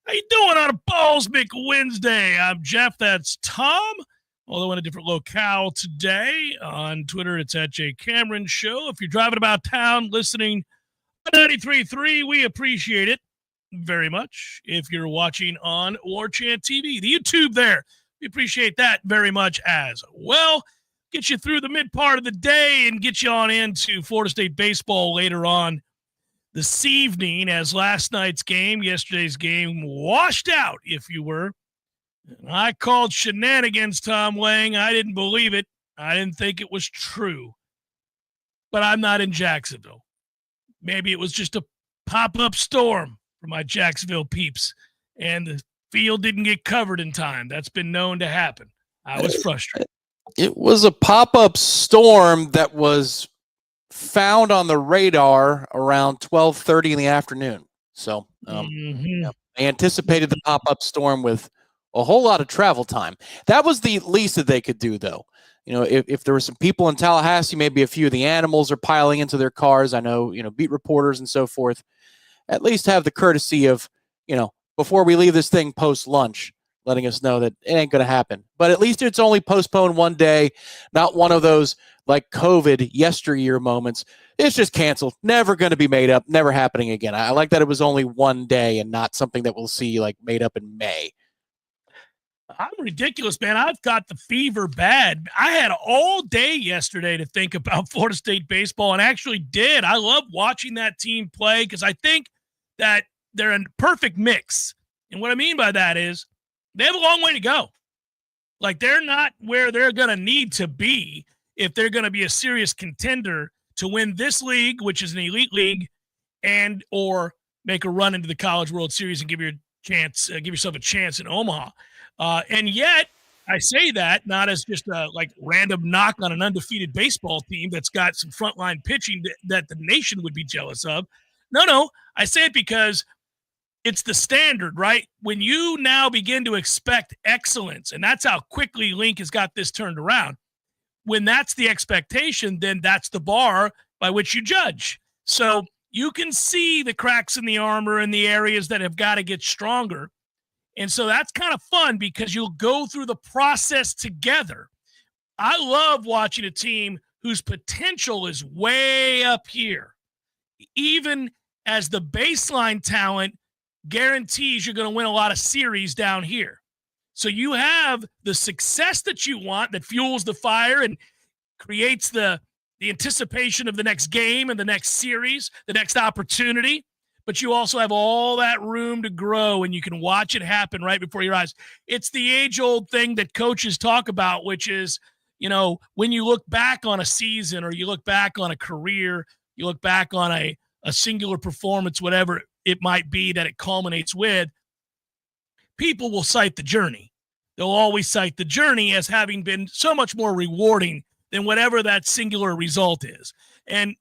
How you doing on a Balls Mick Wednesday? I'm Jeff. That's Tom. Although in a different locale today. On Twitter, it's at Jay Cameron Show. If you're driving about town listening on 93.3, we appreciate it very much. If you're watching on Warchant TV, the YouTube there, we appreciate that very much as well. Get you through the mid part of the day and get you on into Florida State baseball later on this evening, as last night's game, yesterday's game, washed out, if you were. And I called shenanigans, Tom Lang. I didn't believe it. I didn't think it was true. But I'm not in Jacksonville. Maybe it was just a pop-up storm for my Jacksonville peeps, and the field didn't get covered in time. That's been known to happen. I was frustrated. It was a pop-up storm that was found on the radar around 12:30 in the afternoon. So I anticipated the pop-up storm with a whole lot of travel time. That was the least that they could do, though. You know, if there were some people in Tallahassee, maybe a few of the animals are piling into their cars. I know, beat reporters and so forth. At least have the courtesy of, before we leave this thing post-lunch, letting us know that it ain't going to happen. But at least it's only postponed one day, not one of those like COVID yesteryear moments. It's just canceled. Never going to be made up. Never happening again. I like that it was only one day and not something that we'll see like made up in May. I'm ridiculous, man. I've got the fever bad. I had all day yesterday to think about Florida State baseball, and actually did. I love watching that team play because I think that they're a perfect mix. And what I mean by that is they have a long way to go. Like, they're not where they're going to need to be if they're going to be a serious contender to win this league, which is an elite league, and or make a run into the College World Series and give yourself a chance in Omaha. And yet, I say that not as just a random knock on an undefeated baseball team that's got some frontline pitching that the nation would be jealous of. No, I say it because it's the standard, right? When you now begin to expect excellence, and that's how quickly Link has got this turned around. When that's the expectation, then that's the bar by which you judge. So you can see the cracks in the armor and the areas that have got to get stronger. And so that's kind of fun because you'll go through the process together. I love watching a team whose potential is way up here, even as the baseline talent guarantees you're going to win a lot of series down here. So you have the success that you want that fuels the fire and creates the anticipation of the next game and the next series, the next opportunity. But you also have all that room to grow, and you can watch it happen right before your eyes. It's the age-old thing that coaches talk about, which is, when you look back on a season or you look back on a career, you look back on a singular performance, whatever it might be that it culminates with, people will cite the journey. They'll always cite the journey as having been so much more rewarding than whatever that singular result is. And,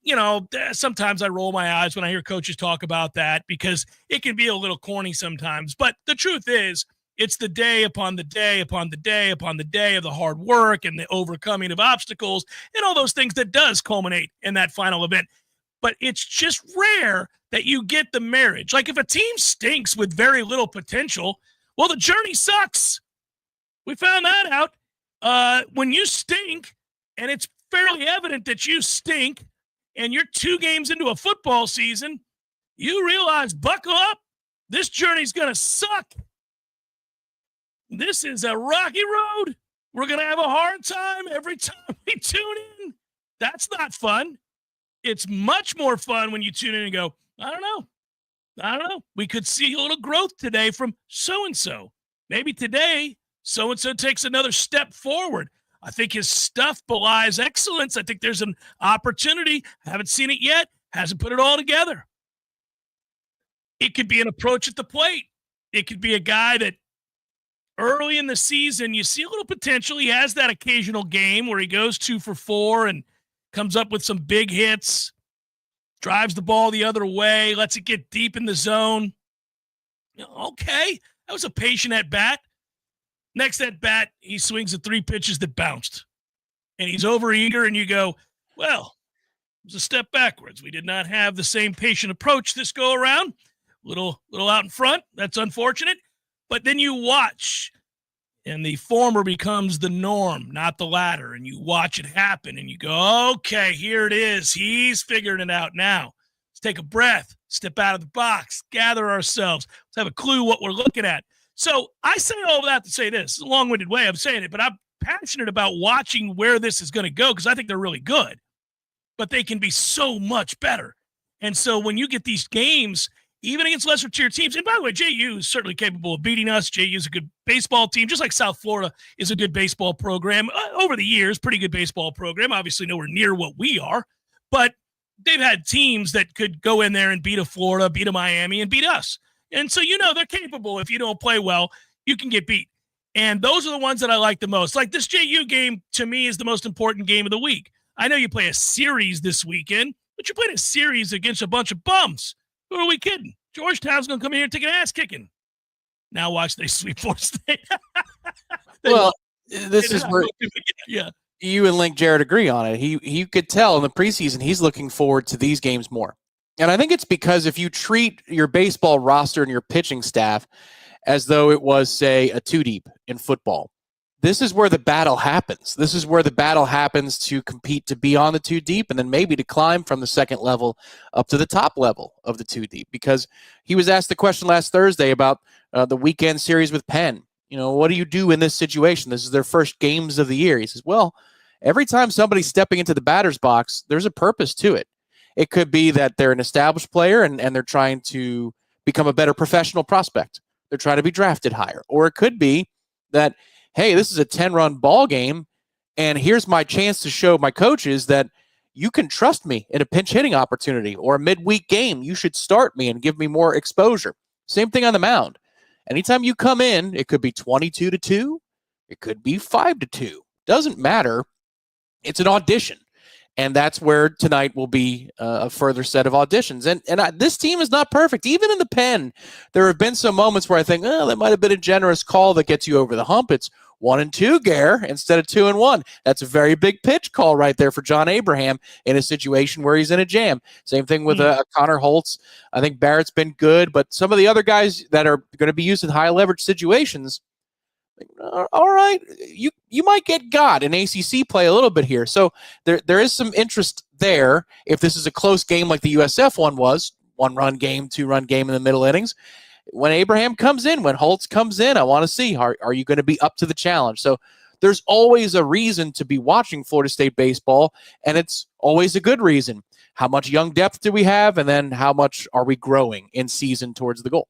sometimes I roll my eyes when I hear coaches talk about that because it can be a little corny sometimes. But the truth is, it's the day upon the day upon the day upon the day of the hard work and the overcoming of obstacles and all those things that does culminate in that final event. But it's just rare that you get the marriage. Like, if a team stinks with very little potential, well, the journey sucks. We found that out. When you stink, and it's fairly evident that you stink, and you're 2 games into a football season, you realize, buckle up, this journey's going to suck. This is a rocky road. We're going to have a hard time every time we tune in. That's not fun. It's much more fun when you tune in and go, I don't know. We could see a little growth today from so-and-so. Maybe today, so-and-so takes another step forward. I think his stuff belies excellence. I think there's an opportunity. Haven't seen it yet. Hasn't put it all together. It could be an approach at the plate. It could be a guy that early in the season, you see a little potential. He has that occasional game where he goes 2 for 4 and comes up with some big hits, drives the ball the other way, lets it get deep in the zone. Okay, that was a patient at bat. Next at bat, he swings at 3 pitches that bounced. And he's overeager, and you go, well, it was a step backwards. We did not have the same patient approach this go around. little out in front. That's unfortunate. But then you watch, and the former becomes the norm, not the latter. And you watch it happen, and you go, okay, here it is. He's figuring it out now. Let's take a breath, step out of the box, gather ourselves. Let's have a clue what we're looking at. So I say all that to say this. It's a long-winded way of saying it, but I'm passionate about watching where this is going to go because I think they're really good. But they can be so much better. And so when you get these games, even against lesser tier teams, and by the way, JU is certainly capable of beating us. JU is a good baseball team, just like South Florida is a good baseball program. Over the years, pretty good baseball program. Obviously nowhere near what we are, but they've had teams that could go in there and beat a Florida, beat a Miami, and beat us. And so they're capable. If you don't play well, you can get beat. And those are the ones that I like the most. Like this JU game, to me, is the most important game of the week. I know you play a series this weekend, but you're playing a series against a bunch of bums. Who are we kidding? Georgetown's going to come in here and take an ass kicking. Now watch they sweep Florida State. Well, this is where you and Link Jarrett agree on it. He could tell in the preseason he's looking forward to these games more. And I think it's because if you treat your baseball roster and your pitching staff as though it was, say, a two deep in football, this is where the battle happens. This is where the battle happens to compete to be on the two deep and then maybe to climb from the second level up to the top level of the two deep. Because he was asked the question last Thursday about the weekend series with Penn. What do you do in this situation? This is their first games of the year. He says, well, every time somebody's stepping into the batter's box, there's a purpose to it. It could be that they're an established player and they're trying to become a better professional prospect. They're trying to be drafted higher. Or it could be that, hey, this is a 10-run ball game, and here's my chance to show my coaches that you can trust me in a pinch hitting opportunity or a midweek game. You should start me and give me more exposure. Same thing on the mound. Anytime you come in, it could be 22-2. It could be 5-2. Doesn't matter. It's an audition. And that's where tonight will be a further set of auditions. And this team is not perfect. Even in the pen, there have been some moments where I think, that might have been a generous call that gets you over the hump. It's 1-2, Gare, instead of 2-1. That's a very big pitch call right there for John Abraham in a situation where he's in a jam. Same thing with Connor Holtz. I think Barrett's been good, but some of the other guys that are going to be used in high leverage situations, all right, you might get got in ACC play a little bit here. So there is some interest there. If this is a close game like the USF one was, 1-run game, 2-run game in the middle innings, when Abraham comes in, when Holtz comes in, I want to see, are you going to be up to the challenge? So there's always a reason to be watching Florida State baseball, and it's always a good reason. How much young depth do we have, and then how much are we growing in season towards the goal?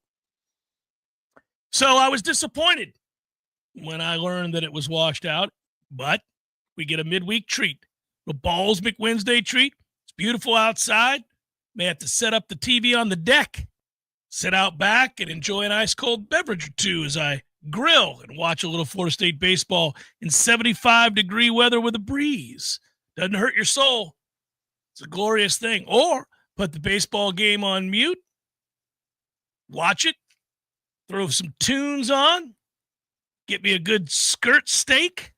So I was disappointed when I learned that it was washed out, but we get a midweek treat. The Balls McWednesday treat. It's beautiful outside. May have to set up the TV on the deck, sit out back and enjoy an ice cold beverage or two as I grill and watch a little Florida State baseball in 75-degree weather with a breeze. Doesn't hurt your soul. It's a glorious thing. Or put the baseball game on mute, watch it, throw some tunes on, get me a good skirt steak,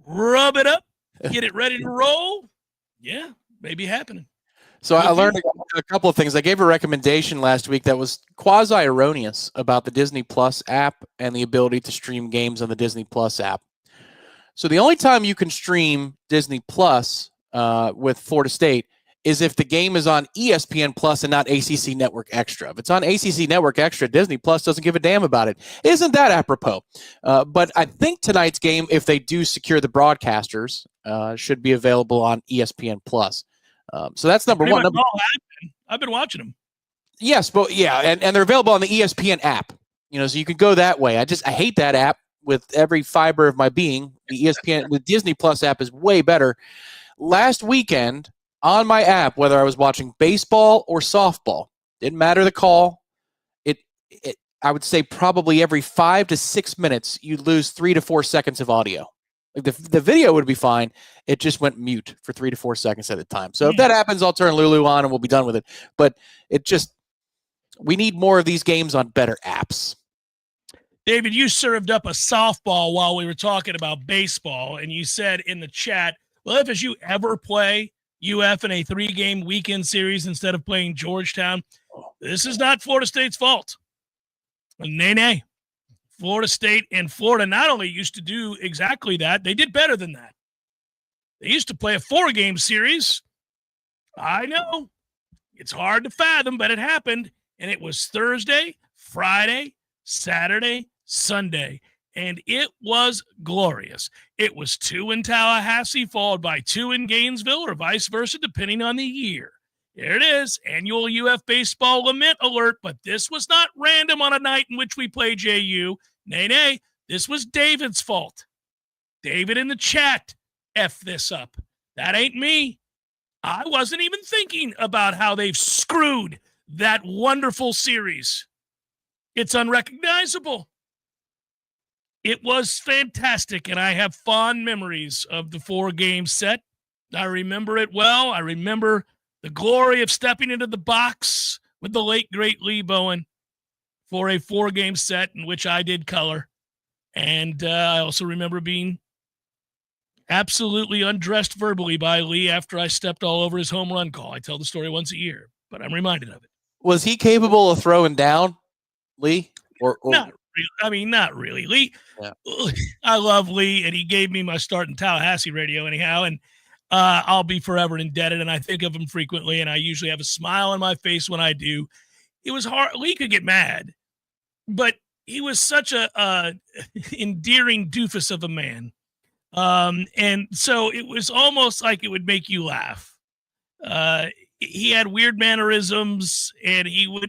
rub it up, get it ready to roll. Yeah, maybe happening. So I learned a couple of things. I gave a recommendation last week that was quasi-erroneous about the Disney Plus app and the ability to stream games on the Disney Plus app. So the only time you can stream Disney Plus with Florida State is if the game is on ESPN Plus and not ACC Network Extra. If it's on ACC Network Extra, Disney Plus doesn't give a damn about it. Isn't that apropos? But I think tonight's game, if they do secure the broadcasters, should be available on ESPN Plus. So that's number one. I've been watching them. Yes, but yeah, and they're available on the ESPN app. So you can go that way. I hate that app with every fiber of my being. The ESPN, the Disney Plus app is way better. Last weekend, on my app, whether I was watching baseball or softball, didn't matter the call. I would say probably every 5 to 6 minutes, you'd lose 3 to 4 seconds of audio. Like the video would be fine. It just went mute for 3 to 4 seconds at a time. So if that happens, I'll turn Lulu on and we'll be done with it. But we need more of these games on better apps. David, you served up a softball while we were talking about baseball, and you said in the chat, well, FSU ever play UF in a 3-game weekend series instead of playing Georgetown? This is not Florida State's fault. Nay. Florida State and Florida not only used to do exactly that, they did better than that. They used to play a 4-game series. I know. It's hard to fathom, but it happened. And it was Thursday, Friday, Saturday, Sunday. And it was glorious. It was 2 in Tallahassee, followed by 2 in Gainesville, or vice versa, depending on the year. There it is, annual UF baseball lament alert, but this was not random on a night in which we play JU. Nay, this was David's fault. David in the chat F this up. That ain't me. I wasn't even thinking about how they've screwed that wonderful series. It's unrecognizable. It was fantastic, and I have fond memories of the 4-game set. I remember it well. I remember the glory of stepping into the box with the late, great Lee Bowen for a 4-game set in which I did color. And I also remember being absolutely undressed verbally by Lee after I stepped all over his home run call. I tell the story once a year, but I'm reminded of it. Was he capable of throwing down, Lee? Or not really. I mean, not really. Lee, yeah. I love Lee, and he gave me my start in Tallahassee radio anyhow, and I'll be forever indebted, and I think of him frequently, and I usually have a smile on my face when I do. It was hard. Lee could get mad, but he was such a endearing doofus of a man. And so it was almost like it would make you laugh. He had weird mannerisms, and he was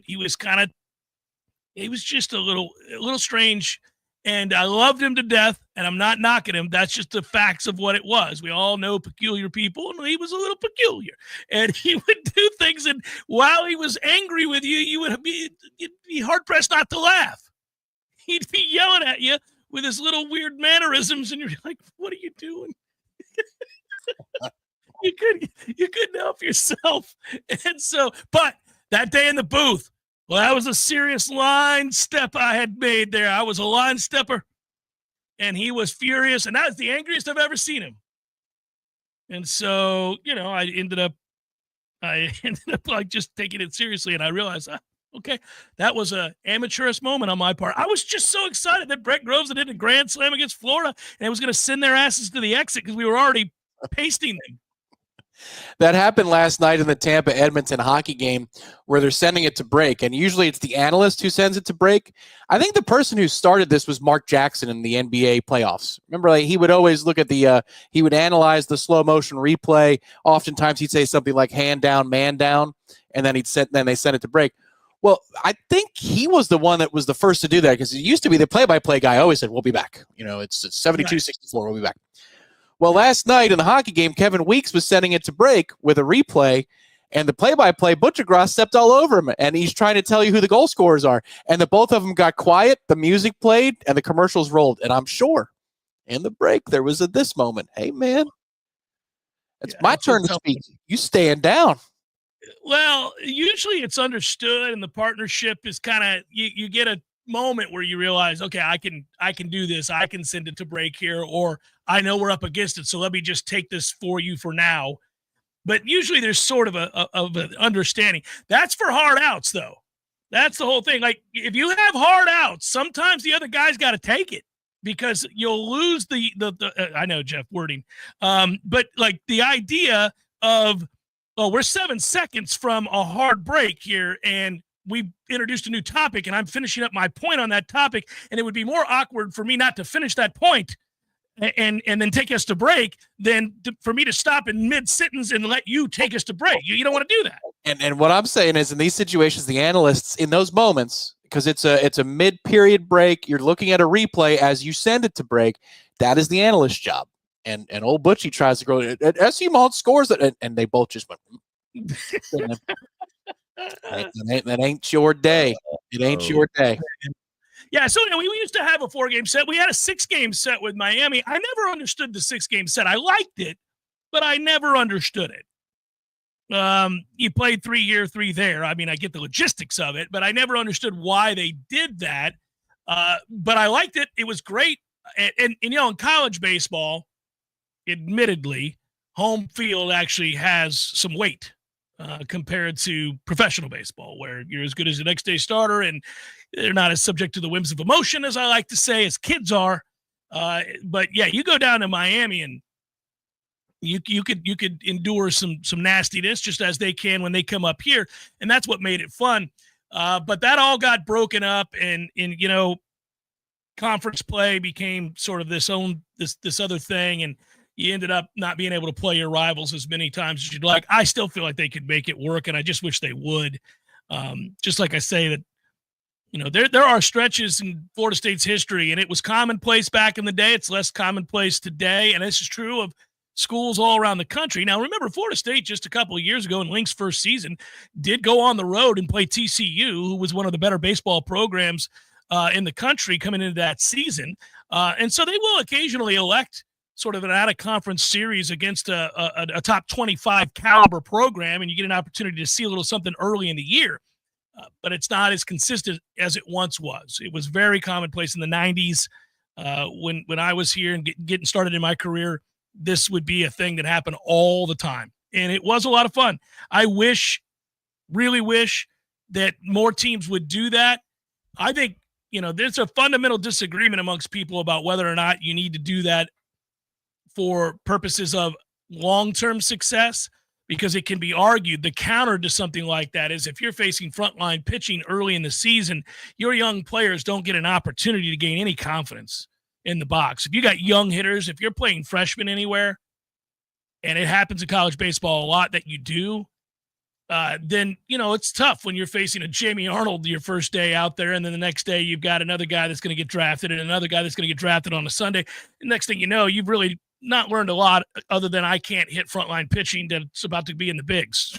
just a little strange. And I loved him to death, and I'm not knocking him. That's just the facts of what it was. We all know peculiar people, and he was a little peculiar. And he would do things, and while he was angry with you, you'd be hard-pressed not to laugh. He'd be yelling at you with his little weird mannerisms, and you're like, what are you doing? You couldn't help yourself. And so, but that day in the booth, well, that was a serious line step I had made there. I was a line stepper, and he was furious, and that was the angriest I've ever seen him. And so, I ended up like just taking it seriously, and I realized, okay, that was a amateurish moment on my part. I was just so excited that Brett Groves had hit a grand slam against Florida, and I was going to send their asses to the exit because we were already pasting them. That happened last night in the Tampa-Edmonton hockey game where they're sending it to break, and usually it's the analyst who sends it to break. I think the person who started this was Mark Jackson in the NBA playoffs. Remember, he would always look at he would analyze the slow-motion replay. Oftentimes he'd say something like hand down, man down, and then they sent it to break. Well, I think he was the one that was the first to do that because it used to be the play-by-play guy always said, we'll be back. It's 72-64, we'll be back. Well, last night in the hockey game, Kevin Weeks was sending it to break with a replay, and the play-by-play, Butchergross stepped all over him, and he's trying to tell you who the goal scorers are. And the both of them got quiet, the music played, and the commercials rolled. And I'm sure in the break there was this moment. Hey, man, it's my turn to speak. You stand down. Well, usually it's understood, and the partnership is kind of you get a moment where you realize, okay, I can do this. I can send it to break here, or I know we're up against it, so let me just take this for you for now. But usually there's sort of an understanding. That's for hard outs, though. That's the whole thing. Like, if you have hard outs, sometimes the other guy's got to take it because you'll lose the I know, Jeff, wording. But like the idea of, we're 7 seconds from a hard break here, and we introduced a new topic, and I'm finishing up my point on that topic, and it would be more awkward for me not to finish that point and then take us to break than for me to stop in mid-sentence and let you take us to break. You don't want to do that. And what I'm saying is, in these situations, the analysts, in those moments, because it's a mid-period break, you're looking at a replay as you send it to break, that is the analyst's job. And old Butchie tries to go, SU Malt scores it, and they both just went, that ain't your day. It ain't your day. Yeah, so we used to have a 4-game set. We had a 6-game set with Miami. I never understood the 6-game set. I liked it, but I never understood it. You played 3 here, 3 there. I mean, I get the logistics of it, but I never understood why they did that. But I liked it. It was great. And in college baseball, admittedly, home field actually has some weight. compared to professional baseball, where you're as good as the next day starter and they're not as subject to the whims of emotion, as I like to say, as kids are. But yeah, you go down to Miami and you could endure some nastiness just as they can when they come up here, and that's what made it fun. But that all got broken up, and conference play became sort of this other thing, and you ended up not being able to play your rivals as many times as you'd like. I still feel like they could make it work, and I just wish they would. Just like I say that, there are stretches in Florida State's history, and it was commonplace back in the day. It's less commonplace today, and this is true of schools all around the country. Now, remember, Florida State just a couple of years ago in Link's first season did go on the road and play TCU, who was one of the better baseball programs in the country coming into that season. And so they will occasionally elect sort of an out-of-conference series against a top 25 caliber program, and you get an opportunity to see a little something early in the year. But it's not as consistent as it once was. It was very commonplace in the 90s when I was here and getting started in my career. This would be a thing that happened all the time, and it was a lot of fun. I really wish that more teams would do that. I think, there's a fundamental disagreement amongst people about whether or not you need to do that for purposes of long-term success, because it can be argued the counter to something like that is if you're facing frontline pitching early in the season, your young players don't get an opportunity to gain any confidence in the box. If you got young hitters, if you're playing freshmen anywhere, and it happens in college baseball a lot that you do, then, it's tough when you're facing a Jamie Arnold your first day out there, and then the next day you've got another guy that's going to get drafted and another guy that's going to get drafted on a Sunday. The next thing you know, you've really not learned a lot other than I can't hit frontline pitching that's about to be in the bigs.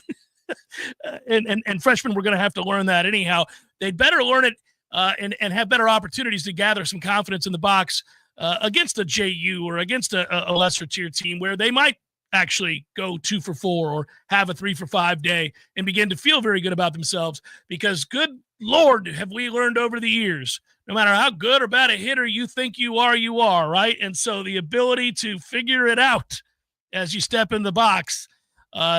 and freshmen were going to have to learn that anyhow. They'd better learn it and have better opportunities to gather some confidence in the box against a JU or against a lesser tier team where they might actually go 2 for 4 or have a 3 for 5 day and begin to feel very good about themselves, because good Lord, have we learned over the years, no matter how good or bad a hitter you think you are, right? And so the ability to figure it out as you step in the box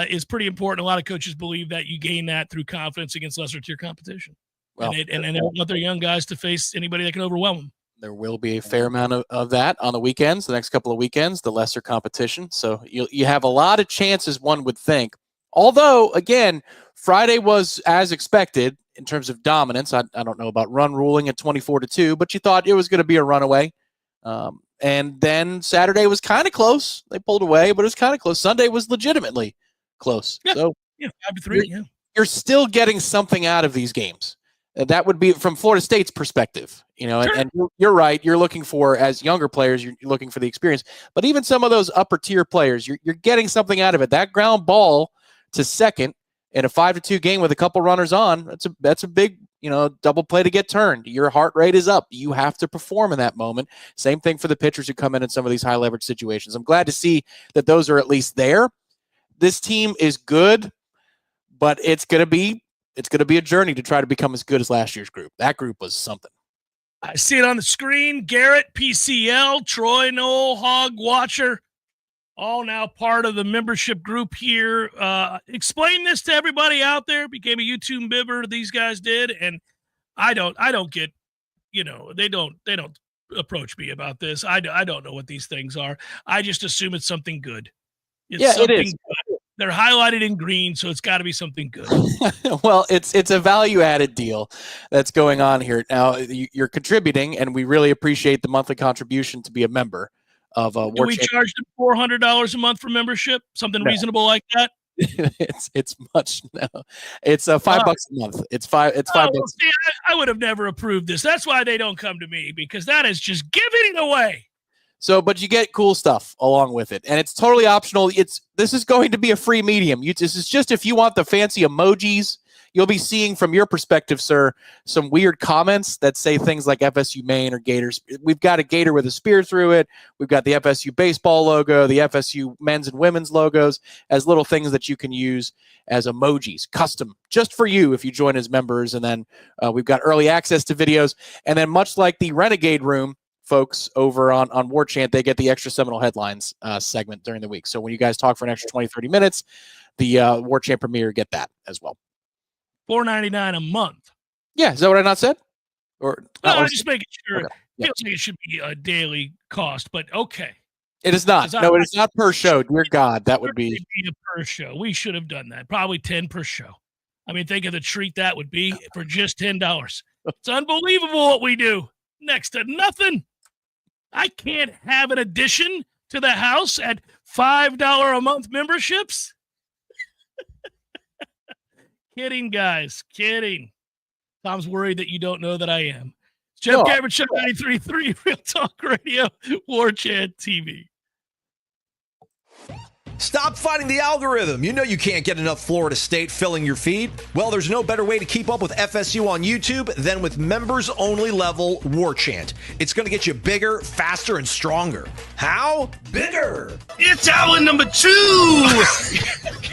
is pretty important. A lot of coaches believe that you gain that through confidence against lesser tier competition. Well, and they don't want their young guys to face anybody that can overwhelm them. There will be a fair amount of that on the weekends, the next couple of weekends, the lesser competition. So you have a lot of chances, one would think. Although, again, Friday was as expected in terms of dominance. I don't know about run ruling at 24-2, but you thought it was going to be a runaway. And then Saturday was kind of close. They pulled away, but it was kind of close. Sunday was legitimately close. Yeah, so 5-3. You're still getting something out of these games. That would be from Florida State's perspective, sure. and you're right. You're looking for, as younger players, you're looking for the experience. But even some of those upper tier players, you're getting something out of it. That ground ball to second in a 5-2 game with a couple runners on, that's a big, double play to get turned. Your heart rate is up. You have to perform in that moment. Same thing for the pitchers who come in some of these high leverage situations. I'm glad to see that those are at least there. This team is good, but it's going to be a journey to try to become as good as last year's group. That group was something. I see it on the screen. Garrett, PCL, Troy, Noel, Hog, Watcher, all now part of the membership group here. Explain this to everybody out there. Became a YouTube member. These guys did, and I don't get. They don't approach me about this. I don't know what these things are. I just assume it's something good. It is. Good. They're highlighted in green, so it's got to be something good. Well, it's a value-added deal that's going on here. Now, you're contributing, and we really appreciate the monthly contribution to be a member of Warchant. Do we charge them $400 a month for membership? Something reasonable like that? It's much no. It's $5 a month. It's $5. See, I would have never approved this. That's why they don't come to me, because that is just giving it away. So, but you get cool stuff along with it, and it's totally optional. This is going to be a free medium. This is just if you want the fancy emojis. You'll be seeing from your perspective, sir, some weird comments that say things like FSU Maine or Gators. We've got a gator with a spear through it. We've got the FSU baseball logo, the FSU men's and women's logos as little things that you can use as emojis, custom, just for you if you join as members. And then we've got early access to videos. And then much like the Renegade Room, folks over on Warchant, they get the extra Seminole headlines segment during the week. So when you guys talk for an extra 20, 30 minutes, the Warchant Premier get that as well. $4.99 a month. Yeah, is that what I not said? Or no, I'm just making sure. Okay. Yeah. Feels like it should be a daily cost, but okay. It is not. No, it is not per show. Dear God, that would be a per show. We should have done that. Probably 10 per show. I mean, think of the treat that would be for just $10. It's unbelievable what we do. Next to nothing. I can't have an addition to the house at $5 a month memberships. Kidding, guys. Kidding. Tom's worried that you don't know that I am. Jeff Cameron Show 93.3 Real Talk Radio, Warchant TV. Stop fighting the algorithm. You know you can't get enough Florida State filling your feed. Well, there's no better way to keep up with FSU on YouTube than with members-only level Warchant. It's going to get you bigger, faster, and stronger. How? Bigger. It's hour number 2.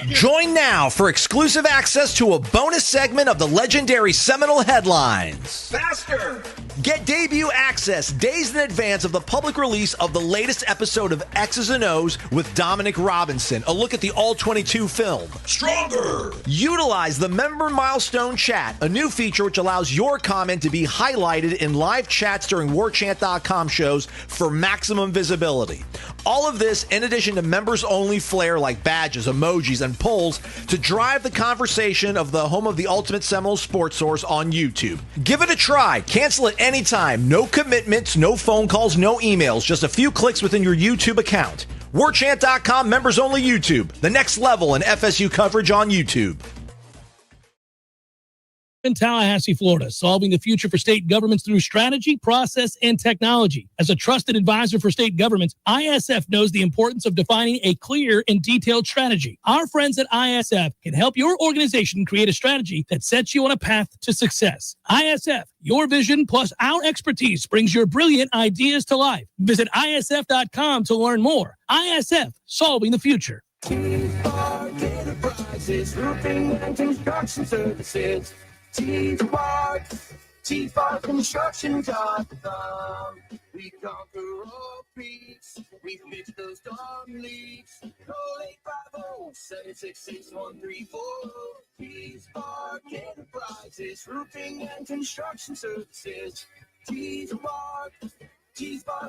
Join now for exclusive access to a bonus segment of the legendary Seminole headlines. Faster. Get debut access days in advance of the public release of the latest episode of X's and O's with Dominic Robinson, a look at the All-22 film. Stronger! Utilize the Member Milestone Chat, a new feature which allows your comment to be highlighted in live chats during Warchant.com shows for maximum visibility. All of this in addition to members-only flair like badges, emojis, and polls to drive the conversation of the home of the ultimate Seminole sports source on YouTube. Give it a try. Cancel it anytime. No commitments, no phone calls, no emails. Just a few clicks within your YouTube account. Warchant.com members only YouTube. The next level in FSU coverage on YouTube. In Tallahassee, Florida, solving the future for state governments through strategy, process, and technology. As a trusted advisor for state governments, ISF knows the importance of defining a clear and detailed strategy. Our friends at ISF can help your organization create a strategy that sets you on a path to success. ISF, your vision plus our expertise brings your brilliant ideas to life. Visit ISF.com to learn more. ISF, solving the future. T-Spark Enterprises, roofing and construction services. T-Spark Construction.com. We conquer all peaks. We fix those storm leaks. Call 850-766-134. T-Spark Enterprises, roofing and construction services. T-Spark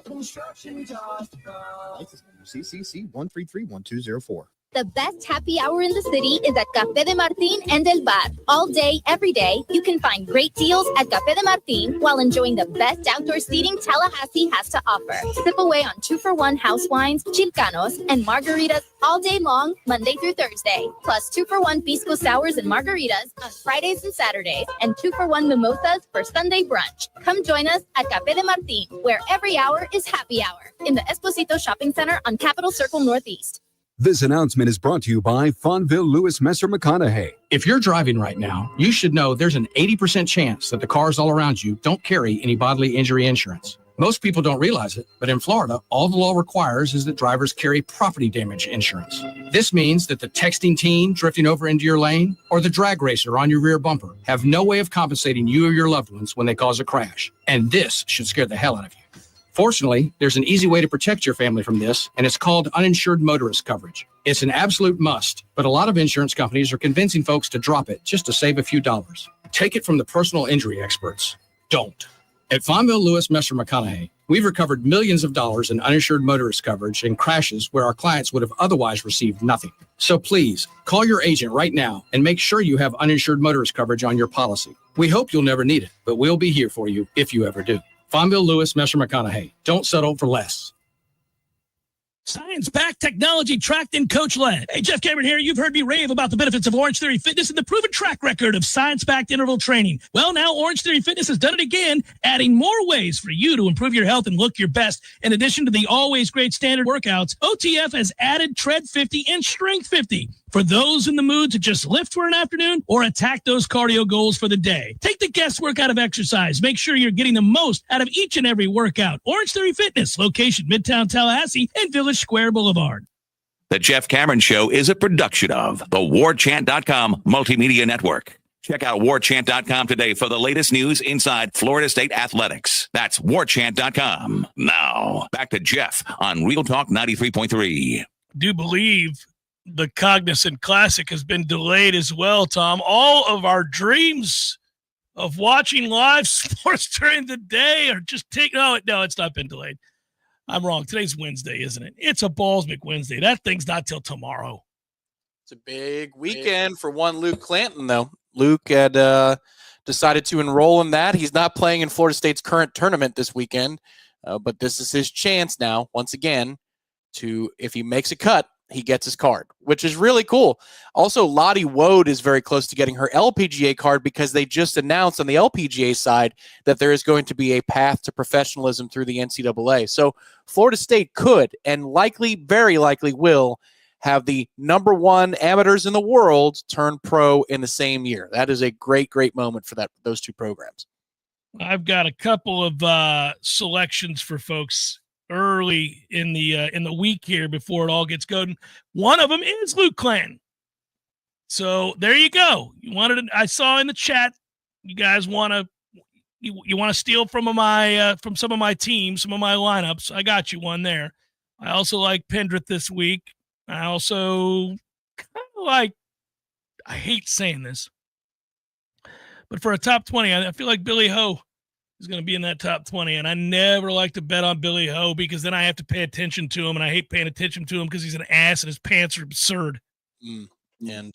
Construction.com. CCC 1331204. The best happy hour in the city is at Café de Martín and El Bar. All day, every day, you can find great deals at Café de Martín while enjoying the best outdoor seating Tallahassee has to offer. Sip away on 2-for-1 house wines, chilcanos, and margaritas all day long, Monday through Thursday. Plus 2-for-1 pisco sours and margaritas on Fridays and Saturdays, and 2-for-1 mimosas for Sunday brunch. Come join us at Café de Martín, where every hour is happy hour, in the Esposito Shopping Center on Capitol Circle Northeast. This announcement is brought to you by Fonville Lewis Messer McConaughey. If you're driving right now, you should know there's an 80% chance that the cars all around you don't carry any bodily injury insurance. Most people don't realize it, but in Florida, all the law requires is that drivers carry property damage insurance. This means that the texting teen drifting over into your lane or the drag racer on your rear bumper have no way of compensating you or your loved ones when they cause a crash. And this should scare the hell out of you. Fortunately, there's an easy way to protect your family from this, and it's called uninsured motorist coverage. It's an absolute must, but a lot of insurance companies are convincing folks to drop it just to save a few dollars. Take it from the personal injury experts. Don't. At Fonville Lewis Messer McConaughey, we've recovered millions of dollars in uninsured motorist coverage in crashes where our clients would have otherwise received nothing. So please, call your agent right now and make sure you have uninsured motorist coverage on your policy. We hope you'll never need it, but we'll be here for you if you ever do. Fonville Lewis Messer McConaughey. Don't settle for less. Science-backed, technology-tracked, and coach-led. Hey, Jeff Cameron here. You've heard me rave about the benefits of Orange Theory Fitness and the proven track record of science-backed interval training. Well, now Orange Theory Fitness has done it again, adding more ways for you to improve your health and look your best. In addition to the always great standard workouts, OTF has added Tread 50 and Strength 50 for those in the mood to just lift for an afternoon or attack those cardio goals for the day. Take the guesswork out of exercise. Make sure you're getting the most out of each and every workout. Orange Theory Fitness, location Midtown Tallahassee and Village Square Boulevard. The Jeff Cameron Show is a production of the Warchant.com Multimedia Network. Check out warchant.com today for the latest news inside Florida State athletics. That's warchant.com. Now, back to Jeff on Real Talk 93.3. Do believe the Cognizant Classic has been delayed as well, Tom. All of our dreams of watching live sports during the day are just no, it's not been delayed. I'm wrong. Today's Wednesday, isn't it? It's a Ballsmick Wednesday. That thing's not till tomorrow. It's a big weekend for one Luke Clanton, though. Luke had decided to enroll in that. He's not playing in Florida State's current tournament this weekend, but this is his chance now, once again, to, if he makes a cut, he gets his card, which is really cool. Also, Lottie Woad is very close to getting her LPGA card because they just announced on the LPGA side that there is going to be a path to professionalism through the NCAA. So Florida State could, and likely, very likely will, have the number one amateurs in the world turn pro in the same year. That is a great, great moment for those two programs. I've got a couple of selections for folks early in the week here before it all gets going. One of them is Luke Clanton. So there you go. I saw in the chat, you guys want to steal from some of my teams, some of my lineups. I got you one there. I also like Pendrith this week. I also kind of like, I hate saying this, but for a top 20, I feel like Billy Ho is going to be in that top 20. And I never like to bet on Billy Ho because then I have to pay attention to him. And I hate paying attention to him because he's an ass and his pants are absurd. And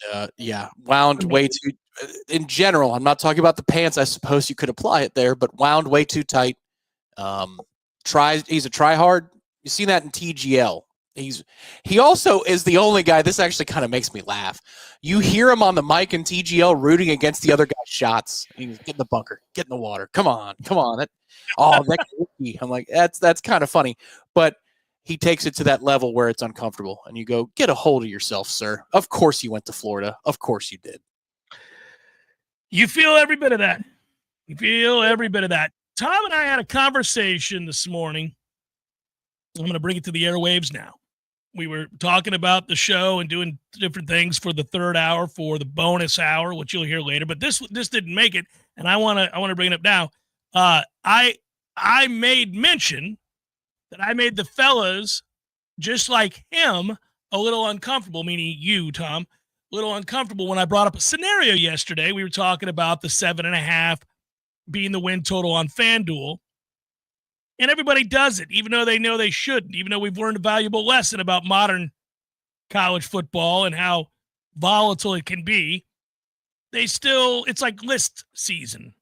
wound way too, in general, I'm not talking about the pants. I suppose you could apply it there, but wound way too tight. He's a try hard. You see that in TGL. He also is the only guy. This actually kind of makes me laugh. You hear him on the mic in TGL rooting against the other guy's shots. He's get in the bunker, get in the water. Come on. I'm like, that's kind of funny, but he takes it to that level where it's uncomfortable, and you go, get a hold of yourself, sir. Of course you went to Florida. Of course you did. You feel every bit of that. Tom and I had a conversation this morning. I'm going to bring it to the airwaves now. We were talking about the show and doing different things for the third hour, for the bonus hour, which you'll hear later. But this didn't make it, and I want to bring it up now. I made mention that I made the fellas, just like him, a little uncomfortable, meaning you, Tom, a little uncomfortable when I brought up a scenario yesterday. We were talking about the 7.5 being the win total on FanDuel. And everybody does it, even though they know they shouldn't, even though we've learned a valuable lesson about modern college football and how volatile it can be. It's like list season.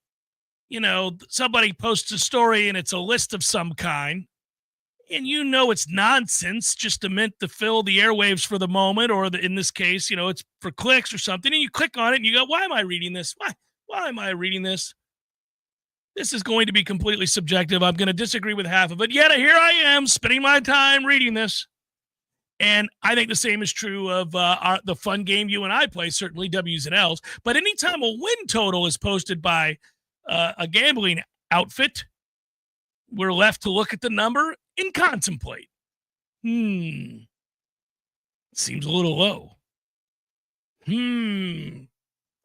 You know, somebody posts a story and it's a list of some kind, and you know it's nonsense, just meant to fill the airwaves for the moment, or in this case, you know, it's for clicks or something, and you click on it and you go, why am I reading this? Why am I reading this? This is going to be completely subjective. I'm going to disagree with half of it. Yet here I am spending my time reading this. And I think the same is true of the fun game you and I play, certainly W's and L's. But anytime a win total is posted by a gambling outfit, we're left to look at the number and contemplate. Seems a little low.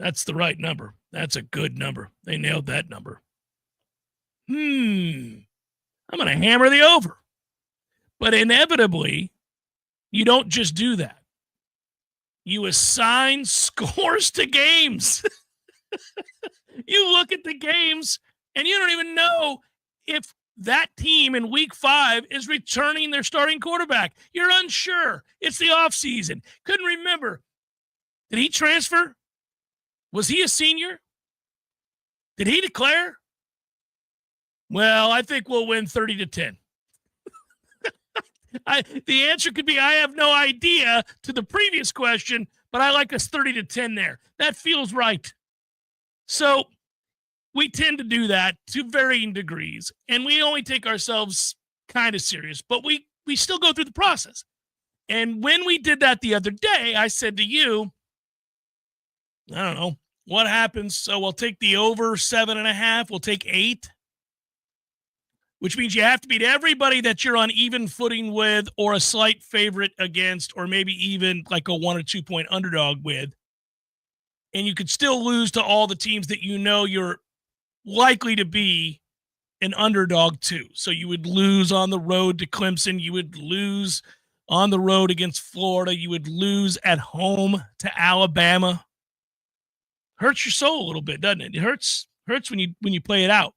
That's the right number. That's a good number. They nailed that number. I'm going to hammer the over. But inevitably, you don't just do that. You assign scores to games. You look at the games, and you don't even know if that team in week 5 is returning their starting quarterback. You're unsure. It's the offseason. Couldn't remember. Did he transfer? Was he a senior? Did he declare? Well, I think we'll win 30-10. The answer could be I have no idea to the previous question, but I like us 30-10 there. That feels right. So we tend to do that to varying degrees, and we only take ourselves kind of serious, but we still go through the process. And when we did that the other day, I said to you, I don't know, what happens? So we'll take the over 7.5. We'll take 8. Which means you have to beat everybody that you're on even footing with, or a slight favorite against, or maybe even like a 1 or 2 point underdog with. and you could still lose to all the teams that you know you're likely to be an underdog to. So you would lose on the road to Clemson. You would lose on the road against Florida. You would lose at home to Alabama. Hurts your soul a little bit, doesn't it? It hurts when you play it out.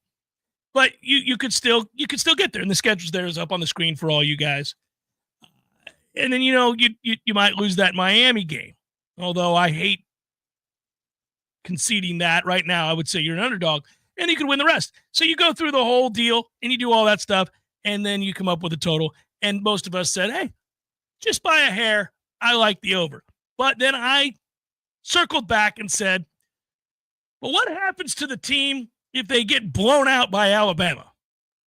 But you could still get there, and the schedule's there is up on the screen for all you guys. And then you might lose that Miami game. Although I hate conceding that right now, I would say you're an underdog, and you can win the rest. So you go through the whole deal, and you do all that stuff, and then you come up with a total. And most of us said, hey, just by a hair, I like the over. But then I circled back and said, well, what happens to the team if they get blown out by Alabama?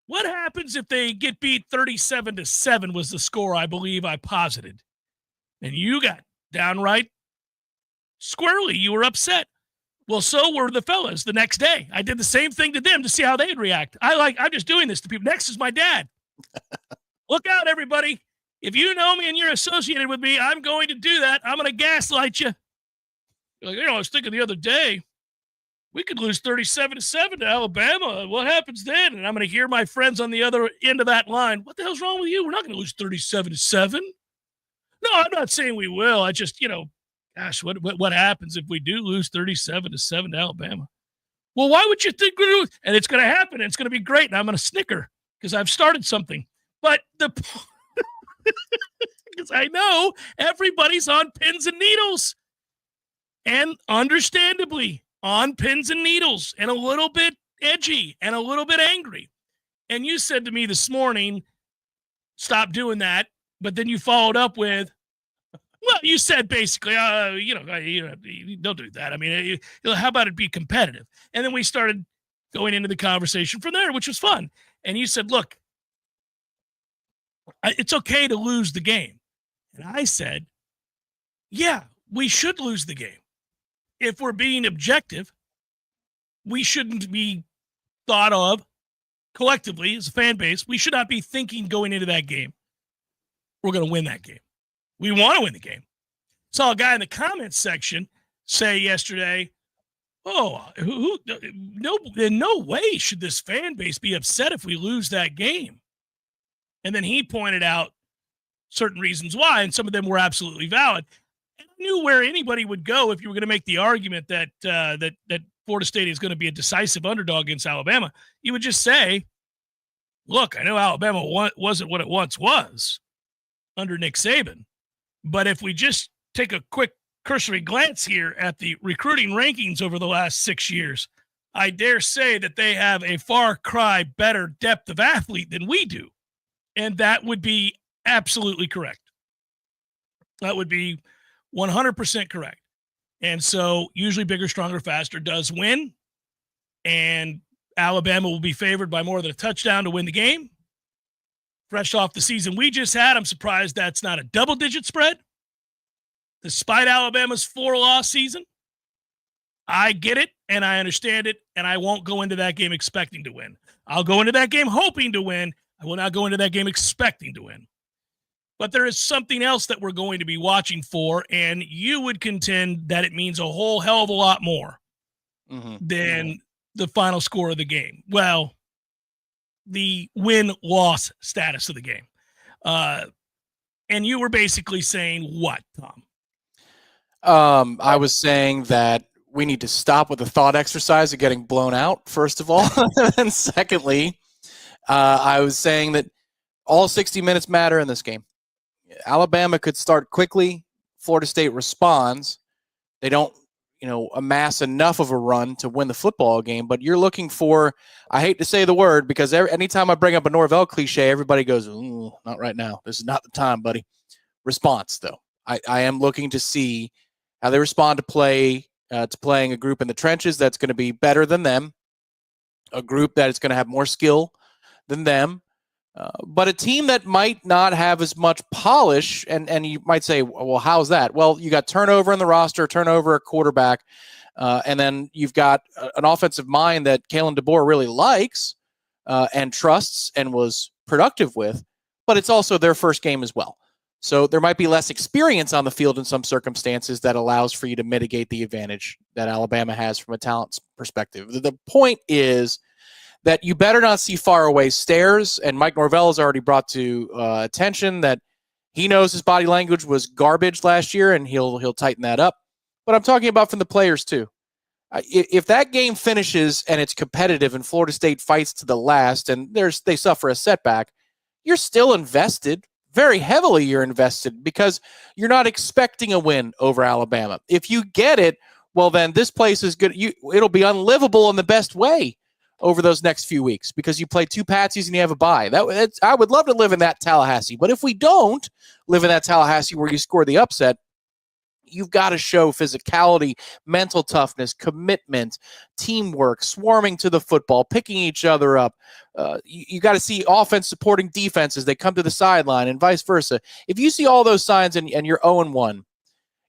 What happens if they get beat 37-7 was the score I believe I posited? And you got downright squirrely. You were upset. Well, so were the fellas the next day. I did the same thing to them to see how they'd react. I'm just doing this to people. Next is my dad. Look out, everybody. If you know me and you're associated with me, I'm going to do that. I'm going to gaslight you. Like, I was thinking the other day, we could lose 37-7 to Alabama. What happens then? And I'm going to hear my friends on the other end of that line. What the hell's wrong with you? We're not going to lose 37-7. No, I'm not saying we will. I just, gosh, what happens if we do lose 37-7 to Alabama? Well, why would you think we're going to lose? And it's going to happen. And it's going to be great. And I'm going to snicker because I've started something. But because I know everybody's on pins and needles. And understandably, on pins and needles and a little bit edgy and a little bit angry. And you said to me this morning, stop doing that. But then you followed up with, well, you said basically, don't do that. I mean, how about it be competitive? And then we started going into the conversation from there, which was fun. And you said, look, it's okay to lose the game. And I said, yeah, we should lose the game. If we're being objective, we shouldn't be thought of collectively as a fan base. We should not be thinking going into that game, we're going to win that game. We want to win the game. Saw a guy in the comments section say yesterday, in no way should this fan base be upset if we lose that game. And then he pointed out certain reasons why, and some of them were absolutely valid. And I knew where anybody would go if you were going to make the argument that that Florida State is going to be a decisive underdog against Alabama. You would just say, look, I know Alabama wasn't what it once was under Nick Saban, but if we just take a quick cursory glance here at the recruiting rankings over the last 6 years, I dare say that they have a far cry better depth of athlete than we do. And that would be absolutely correct. That would be 100% correct. And so usually bigger, stronger, faster does win. And Alabama will be favored by more than a touchdown to win the game. Fresh off the season we just had, I'm surprised that's not a double-digit spread. Despite Alabama's 4-loss season, I get it and I understand it, and I won't go into that game expecting to win. I'll go into that game hoping to win. I will not go into that game expecting to win. But there is something else that we're going to be watching for, and you would contend that it means a whole hell of a lot more than the final score of the game. Well, the win-loss status of the game. And you were basically saying what, Tom? I was saying that we need to stop with the thought exercise of getting blown out, first of all. And secondly, I was saying that all 60 minutes matter in this game. Alabama could start quickly. Florida State responds. They don't, amass enough of a run to win the football game. But you're looking for, I hate to say the word, because anytime I bring up a Norvell cliche, everybody goes, ooh, not right now. This is not the time, buddy. Response, though. I am looking to see how they respond to playing a group in the trenches that's going to be better than them, a group that is going to have more skill than them, but a team that might not have as much polish. And you might say, well, how's that? Well, you got turnover in the roster, turnover at quarterback, and then you've got an offensive mind that Kalen DeBoer really likes and trusts and was productive with, but it's also their first game as well. So there might be less experience on the field in some circumstances that allows for you to mitigate the advantage that Alabama has from a talent perspective. The point is that you better not see faraway stares, and Mike Norvell has already brought to attention that he knows his body language was garbage last year, and he'll tighten that up. But I'm talking about from the players too. If that game finishes and it's competitive and Florida State fights to the last and they suffer a setback, you're still invested. Very heavily you're invested because you're not expecting a win over Alabama. If you get it, well, then this place is good. It'll be unlivable in the best way over those next few weeks because you play 2 Patsies and you have a bye. I would love to live in that Tallahassee. But if we don't live in that Tallahassee where you score the upset, you've got to show physicality, mental toughness, commitment, teamwork, swarming to the football, picking each other up. You got to see offense supporting defense as they come to the sideline and vice versa. If you see all those signs and you're 0-1,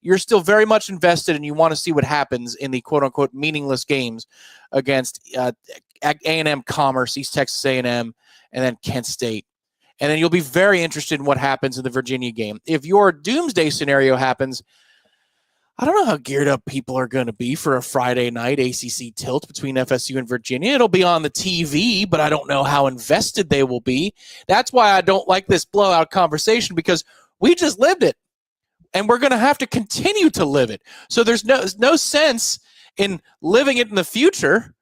you're still very much invested and you want to see what happens in the quote-unquote meaningless games against A&M Commerce, East Texas A&M, and then Kent State. And then you'll be very interested in what happens in the Virginia game. If your doomsday scenario happens, I don't know how geared up people are going to be for a Friday night ACC tilt between FSU and Virginia. It'll be on the TV, but I don't know how invested they will be. That's why I don't like this blowout conversation because we just lived it, and we're going to have to continue to live it. So there's no sense in living it in the future.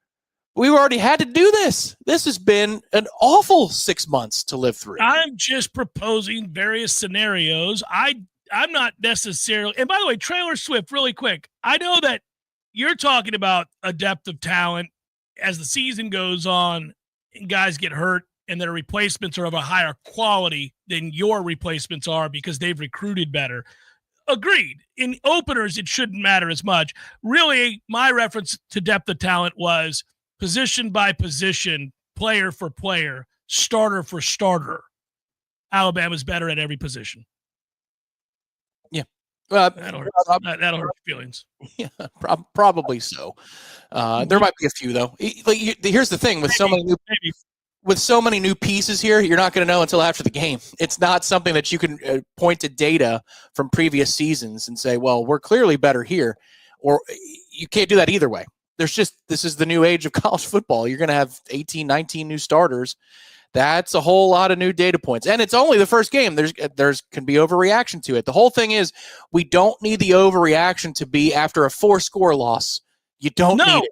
We've already had to do this. This has been an awful 6 months to live through. I'm just proposing various scenarios. I'm not necessarily – and by the way, Taylor Swift, really quick, I know that you're talking about a depth of talent as the season goes on and guys get hurt and their replacements are of a higher quality than your replacements are because they've recruited better. Agreed. In openers, it shouldn't matter as much. Really, my reference to depth of talent was position by position, player for player, starter for starter. Alabama's better at every position. Yeah. That'll hurt feelings. Yeah, probably so. There might be a few though. Here's the thing: with so many new pieces here, you're not going to know until after the game. It's not something that you can point to data from previous seasons and say, "Well, we're clearly better here," or you can't do that either way. This is the new age of college football. You're going to have 18, 19 new starters. That's a whole lot of new data points. And it's only the first game. There's can be overreaction to it. The whole thing is we don't need the overreaction to be after a 4-score loss. You don't need it.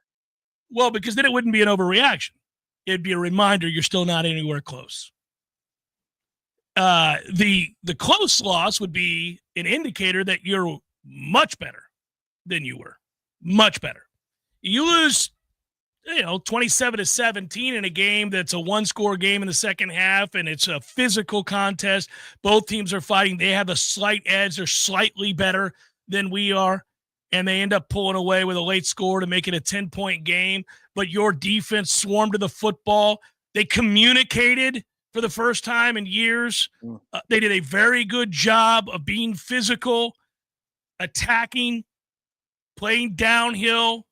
Well, because then it wouldn't be an overreaction. It'd be a reminder you're still not anywhere close. The close loss would be an indicator that you're much better than you were. Much better. You lose 27-17 in a game that's a 1-score game in the second half, and it's a physical contest. Both teams are fighting. They have a slight edge. They're slightly better than we are, and they end up pulling away with a late score to make it a 10-point game. But your defense swarmed to the football. They communicated for the first time in years. They did a very good job of being physical, attacking, playing downhill.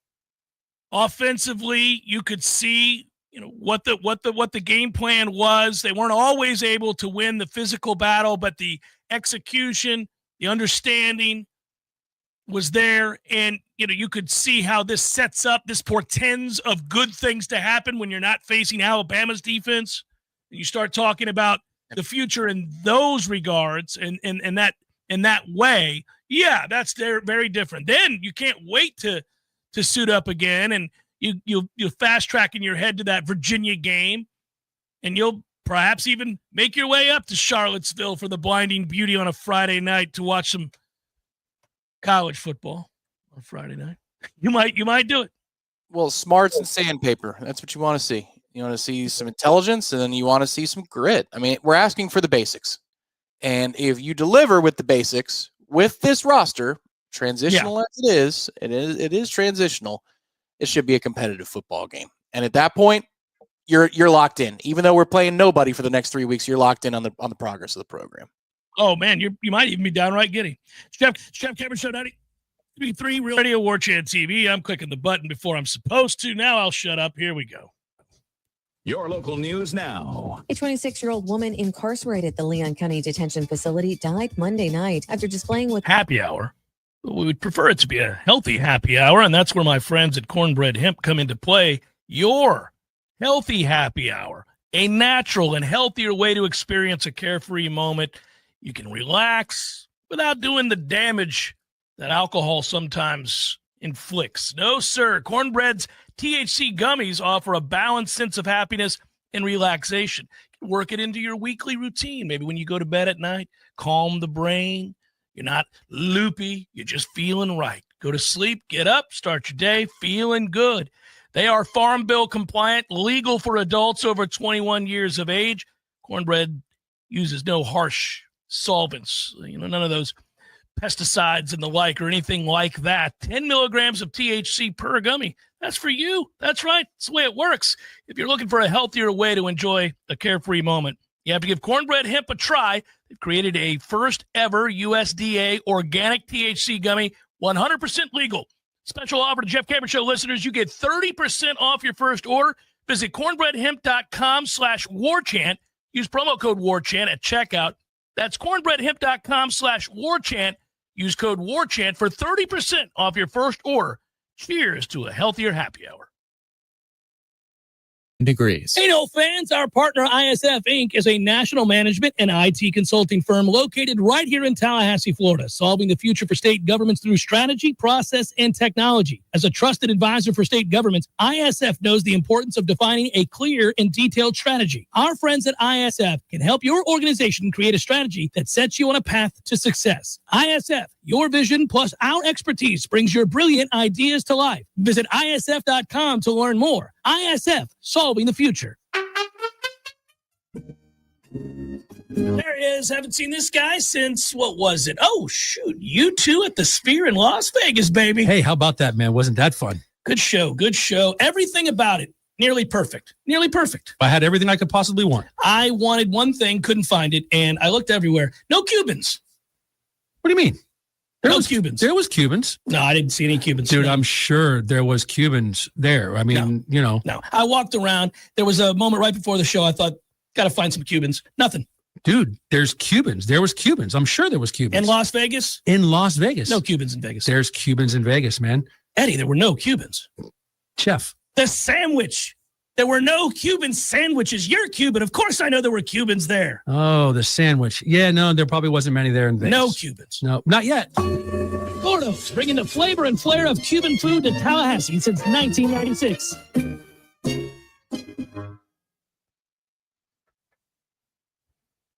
Offensively, you could see, what the game plan was. They weren't always able to win the physical battle, but the execution, the understanding was there. And, you could see how this sets up, this portends of good things to happen when you're not facing Alabama's defense. And you start talking about the future in those regards and in that way. Yeah, that's very different. Then you can't wait to suit up again, and you'll fast track in your head to that Virginia game, and you'll perhaps even make your way up to Charlottesville for the blinding beauty on a Friday night to watch some college football on Friday night. You might do it. Well, smarts and sandpaper. That's what you want to see. You want to see some intelligence, and then you want to see some grit. I mean, we're asking for the basics, and if you deliver with the basics with this roster, transitional as it is transitional. It should be a competitive football game, and at that point, you're locked in. Even though we're playing nobody for the next 3 weeks, you're locked in on the progress of the program. Oh man, you might even be downright giddy. Jeff Cameron Show 93 Real Radio Warchant TV. I'm clicking the button before I'm supposed to. Now I'll shut up. Here we go. Your local news now. A 26-year-old woman incarcerated at the Leon County Detention Facility died Monday night after displaying with happy hour. We would prefer it to be a healthy happy hour, and that's where my friends at Cornbread Hemp come into play. Your healthy happy hour, a natural and healthier way to experience a carefree moment. You can relax without doing the damage that alcohol sometimes inflicts. No, sir. Cornbread's THC gummies offer a balanced sense of happiness and relaxation. Work it into your weekly routine. Maybe when you go to bed at night, calm the brain. You're not loopy. You're just feeling right. Go to sleep, get up, start your day feeling good. They are Farm Bill compliant, legal for adults over 21 years of age. Cornbread uses no harsh solvents, none of those pesticides and the like or anything like that. 10 milligrams of THC per gummy. That's for you. That's right. That's the way it works. If you're looking for a healthier way to enjoy a carefree moment, you have to give Cornbread Hemp a try. They've created a first ever USDA organic THC gummy, 100% legal. Special offer to Jeff Cameron Show listeners. You get 30% off your first order. Visit cornbreadhemp.com/warchant. Use promo code warchant at checkout. That's cornbreadhemp.com/warchant. Use code warchant for 30% off your first order. Cheers to a healthier happy hour. Degrees. Hey, no fans, our partner ISF Inc. is a national management and IT consulting firm located right here in Tallahassee, Florida, solving the future for state governments through strategy, process, and technology. As a trusted advisor for state governments, ISF knows the importance of defining a clear and detailed strategy. Our friends at ISF can help your organization create a strategy that sets you on a path to success. ISF, your vision plus our expertise brings your brilliant ideas to life. Visit ISF.com to learn more. ISF, solving the future. There he is. Haven't seen this guy since, what was it? Oh, shoot. U2 at the Sphere in Las Vegas, baby. Hey, how about that, man? Wasn't that fun? Good show. Good show. Everything about it. Nearly perfect. Nearly perfect. I had everything I could possibly want. I wanted one thing, couldn't find it, and I looked everywhere. No Cubans. What do you mean? There was Cubans. There was Cubans. No, I didn't see any Cubans. Dude, I'm sure there was Cubans there. I mean, No, I walked around. There was a moment right before the show. I thought, got to find some Cubans. Nothing. Dude, there's Cubans. There was Cubans. I'm sure there was Cubans. In Las Vegas? In Las Vegas. No Cubans in Vegas. There's Cubans in Vegas, man. Eddie, there were no Cubans. Chef. The sandwich. There were no Cuban sandwiches. You're Cuban. Of course I know there were Cubans there. Oh, the sandwich. Yeah, no, there probably wasn't many there in Vegas. No Cubans. No, not yet. Gordo's, bringing the flavor and flair of Cuban food to Tallahassee since 1996.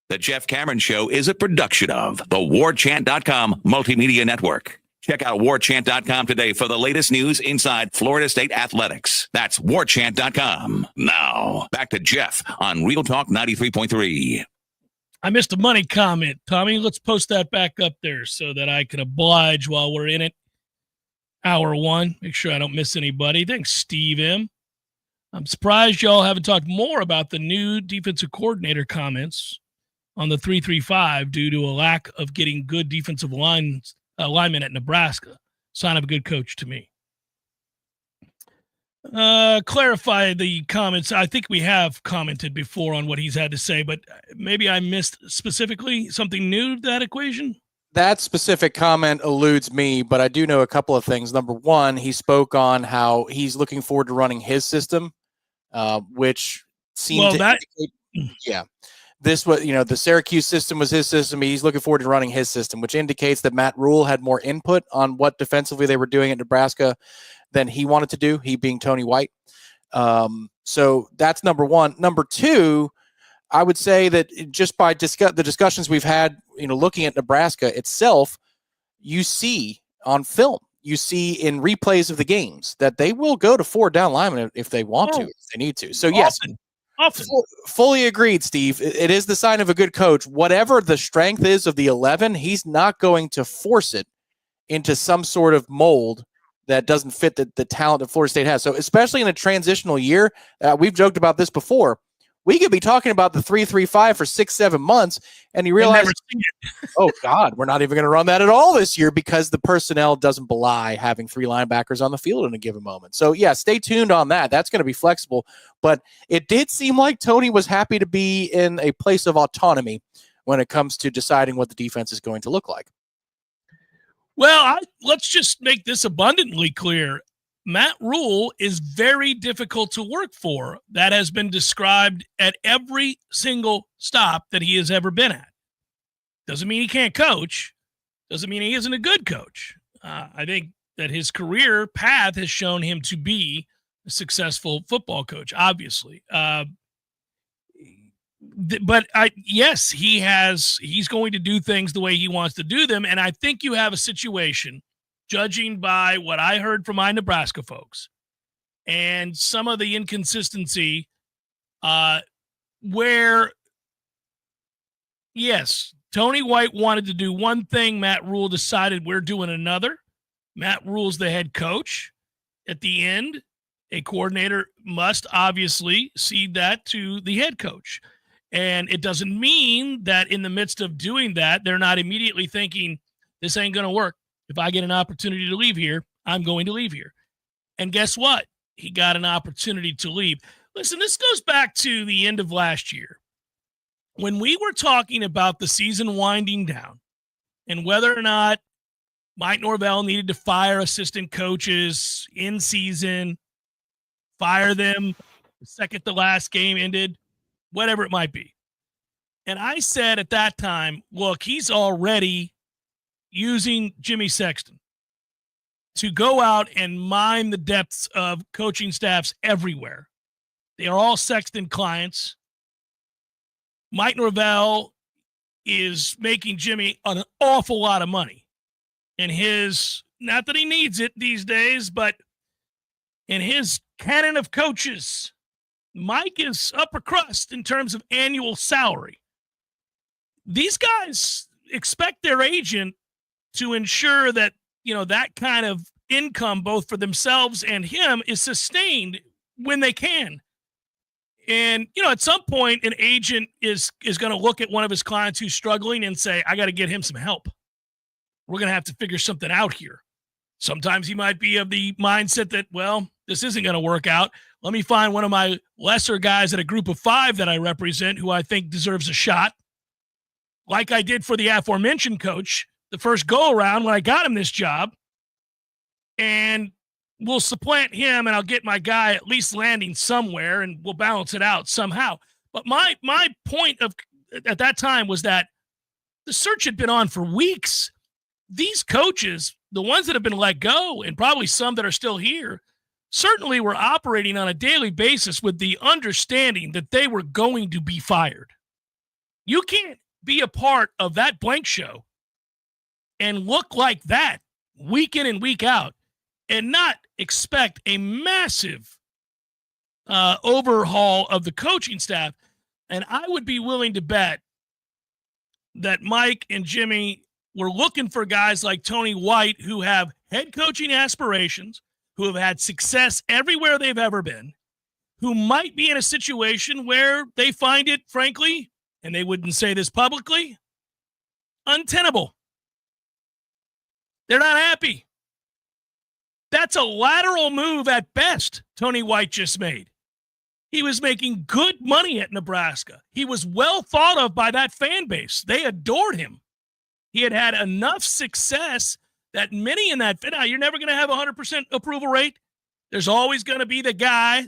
The Jeff Cameron Show is a production of the Warchant.com Multimedia Network. Check out Warchant.com today for the latest news inside Florida State athletics. That's Warchant.com. Now, back to Jeff on Real Talk 93.3. I missed a money comment, Tommy. Let's post that back up there so that I can oblige while we're in it. Hour one. Make sure I don't miss anybody. Thanks, Steve M. I'm surprised y'all haven't talked more about the new defensive coordinator comments on the 3-3-5 due to a lack of getting good defensive linemen at Nebraska. Sign of a good coach to me. Clarify the comments. I think we have commented before on what he's had to say, but maybe I missed specifically something new to that equation. That specific comment eludes me, but I do know a couple of things. Number one, he spoke on how he's looking forward to running his system, which seemed yeah. This was, the Syracuse system was his system. He's looking forward to running his system, which indicates that Matt Rule had more input on what defensively they were doing at Nebraska than he wanted to do, he being Tony White. So that's number one. Number two, I would say that just by the discussions we've had, looking at Nebraska itself, you see on film, you see in replays of the games that they will go to 4 down linemen if they want to, if they need to. So yes. Often. Fully agreed, Steve. It is the sign of a good coach. Whatever the strength is of the 11, he's not going to force it into some sort of mold that doesn't fit the talent that Florida State has. So especially in a transitional year, we've joked about this before. we could be talking about the 3-3-5 for 6-7 months, and you realize, oh God, we're not even going to run that at all this year because the personnel doesn't belie having 3 linebackers on the field in a given moment. So yeah, stay tuned on that. That's going to be flexible, but it did seem like Tony was happy to be in a place of autonomy when it comes to deciding what the defense is going to look like. Well, let's just make this abundantly clear. Matt Rule is very difficult to work for. That has been described at every single stop that he has ever been at. Doesn't mean he can't coach. Doesn't mean he isn't a good coach. I think that his career path has shown him to be a successful football coach, obviously. But yes, he's going to do things the way he wants to do them. And I think you have a situation, judging by what I heard from my Nebraska folks and some of the inconsistency, where, yes, Tony White wanted to do one thing. Matt Rule decided we're doing another. Matt Rule's the head coach. At the end, a coordinator must obviously cede that to the head coach. And it doesn't mean that in the midst of doing that, they're not immediately thinking, this ain't going to work. If I get an opportunity to leave here, I'm going to leave here. And guess what? He got an opportunity to leave. Listen, this goes back to the end of last year. When we were talking about the season winding down and whether or not Mike Norvell needed to fire assistant coaches in season, fire them the second the last game ended, whatever it might be. And I said at that time, look, he's already using Jimmy Sexton to go out and mine the depths of coaching staffs everywhere. They are all Sexton clients. Mike Norvell is making Jimmy an awful lot of money. And not that he needs it these days, but in his canon of coaches, Mike is upper crust in terms of annual salary. These guys expect their agent to ensure that, that kind of income, both for themselves and him, is sustained when they can. And, at some point, an agent is going to look at one of his clients who's struggling and say, I got to get him some help. We're going to have to figure something out here. Sometimes he might be of the mindset that, well, this isn't going to work out. Let me find one of my lesser guys at a group of 5 that I represent who I think deserves a shot, like I did for the aforementioned coach the first go-around when I got him this job, and we'll supplant him, and I'll get my guy at least landing somewhere, and we'll balance it out somehow. But my point at that time was that the search had been on for weeks. These coaches, the ones that have been let go, and probably some that are still here, certainly were operating on a daily basis with the understanding that they were going to be fired. You can't be a part of that blank show and look like that week in and week out and not expect a massive overhaul of the coaching staff. And I would be willing to bet that Mike and Jimmy were looking for guys like Tony White who have head coaching aspirations, who have had success everywhere they've ever been, who might be in a situation where they find it, frankly, and they wouldn't say this publicly, untenable. They're not happy. That's a lateral move at best Tony White just made. He was making good money at Nebraska. He was well thought of by that fan base. They adored him. He had enough success that many in that, now you're never going to have a 100% approval rate. There's always going to be the guy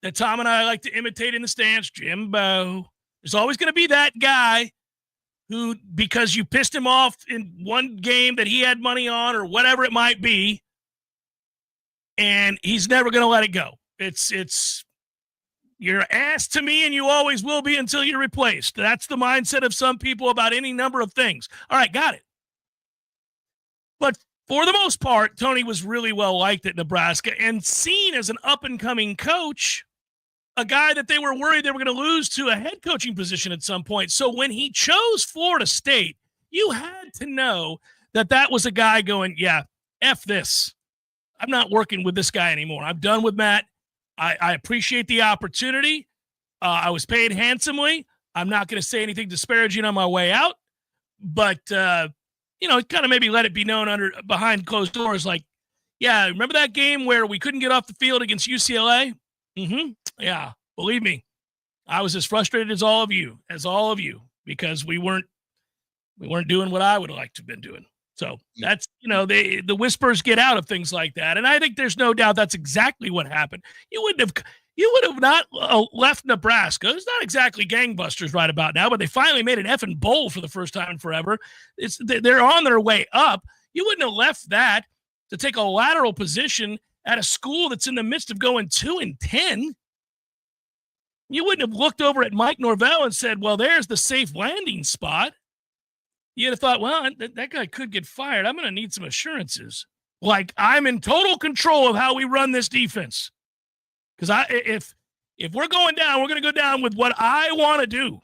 that Tom and I like to imitate in the stands, Jimbo. There's always going to be that guy who, because you pissed him off in one game that he had money on or whatever it might be, and he's never going to let it go. It's you're ass to me and you always will be until you're replaced. That's the mindset of some people about any number of things. All right, got it. But for the most part, Tony was really well liked at Nebraska and seen as an up-and-coming coach, a guy that they were worried they were going to lose to a head coaching position at some point. So when he chose Florida State, you had to know that that was a guy going, yeah, F this. I'm not working with this guy anymore. I'm done with Matt. I appreciate the opportunity, I was paid handsomely. I'm not going to say anything disparaging on my way out, but kind of maybe let it be known behind closed doors. Like, yeah, remember that game where we couldn't get off the field against UCLA? Mm-hmm. Yeah, believe me, I was as frustrated as all of you, because we weren't doing what I would have liked to have been doing. So that's, the whispers get out of things like that. And I think there's no doubt that's exactly what happened. You would have not left Nebraska. It's not exactly gangbusters right about now, but they finally made an effing bowl for the first time in forever. They're on their way up. You wouldn't have left that to take a lateral position at a school that's in the midst of going 2-10. You wouldn't have looked over at Mike Norvell and said, well, there's the safe landing spot. You'd have thought, well, that guy could get fired. I'm going to need some assurances. Like, I'm in total control of how we run this defense. Because if we're going down, we're going to go down with what I want to do.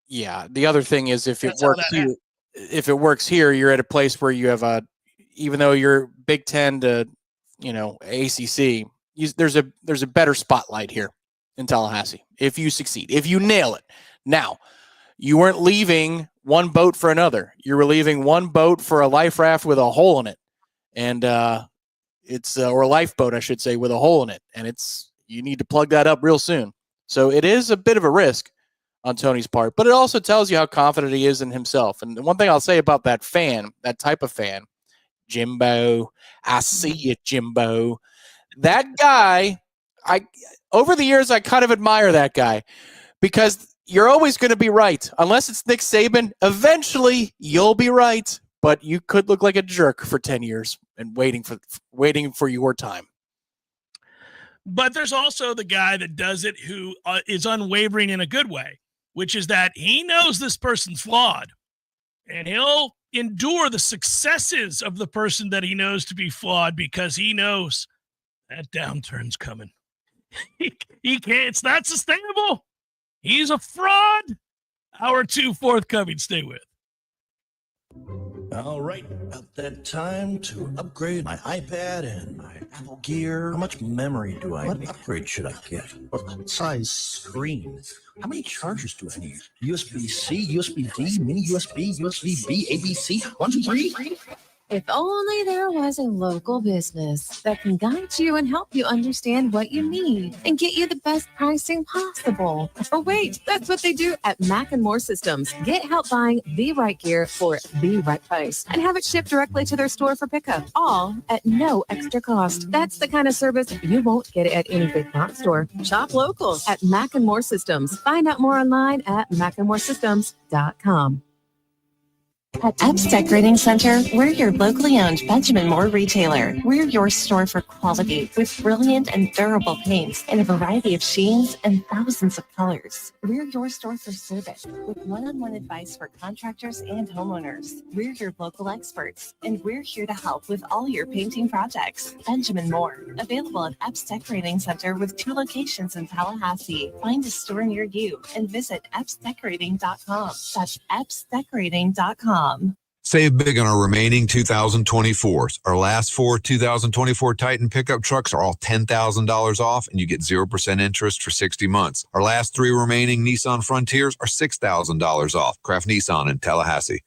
Yeah. The other thing is, if it works here, you're at a place where you have even though you're Big Ten to, ACC, there's a better spotlight here in Tallahassee. If you succeed, if you nail it. Now, you weren't leaving one boat for another. You were leaving one boat for a life raft with a hole in it. And, or a lifeboat, I should say, with a hole in it. And you need to plug that up real soon. So it is a bit of a risk on Tony's part, but it also tells you how confident he is in himself. And the one thing I'll say about that type of fan, Jimbo, I see you, Jimbo. That guy, over the years, I kind of admire that guy, because you're always going to be right. Unless it's Nick Saban, eventually you'll be right. But you could look like a jerk for 10 years and waiting for your time. But there's also the guy that does it who is unwavering in a good way, which is that he knows this person's flawed, and he'll endure the successes of the person that he knows to be flawed, because he knows that downturn's coming. He can't. It's not sustainable. He's a fraud. Hour 2 forthcoming. Stay with. All right, about that time to upgrade my iPad and my Apple Gear. How much memory do I need? What upgrade should I get? What size screen? How many chargers do I need? USB-C, USB-D, mini USB, USB-B, ABC, 1, 2, 3? If only there was a local business that can guide you and help you understand what you need and get you the best pricing possible. Oh, wait, that's what they do at Mac & More Systems. Get help buying the right gear for the right price and have it shipped directly to their store for pickup, all at no extra cost. That's the kind of service you won't get at any big box store. Shop local at Mac & More Systems. Find out more online at macandmoresystems.com. At Epps Decorating Center, we're your locally owned Benjamin Moore retailer. We're your store for quality with brilliant and durable paints in a variety of sheens and thousands of colors. We're your store for service with one-on-one advice for contractors and homeowners. We're your local experts, and we're here to help with all your painting projects. Benjamin Moore, available at Epps Decorating Center with 2 locations in Tallahassee. Find a store near you and visit EppsDecorating.com. That's EppsDecorating.com. Save big on our remaining 2024s. Our last 4 2024 Titan pickup trucks are all $10,000 off, and you get 0% interest for 60 months. Our last 3 remaining Nissan Frontiers are $6,000 off. Craft Nissan in Tallahassee.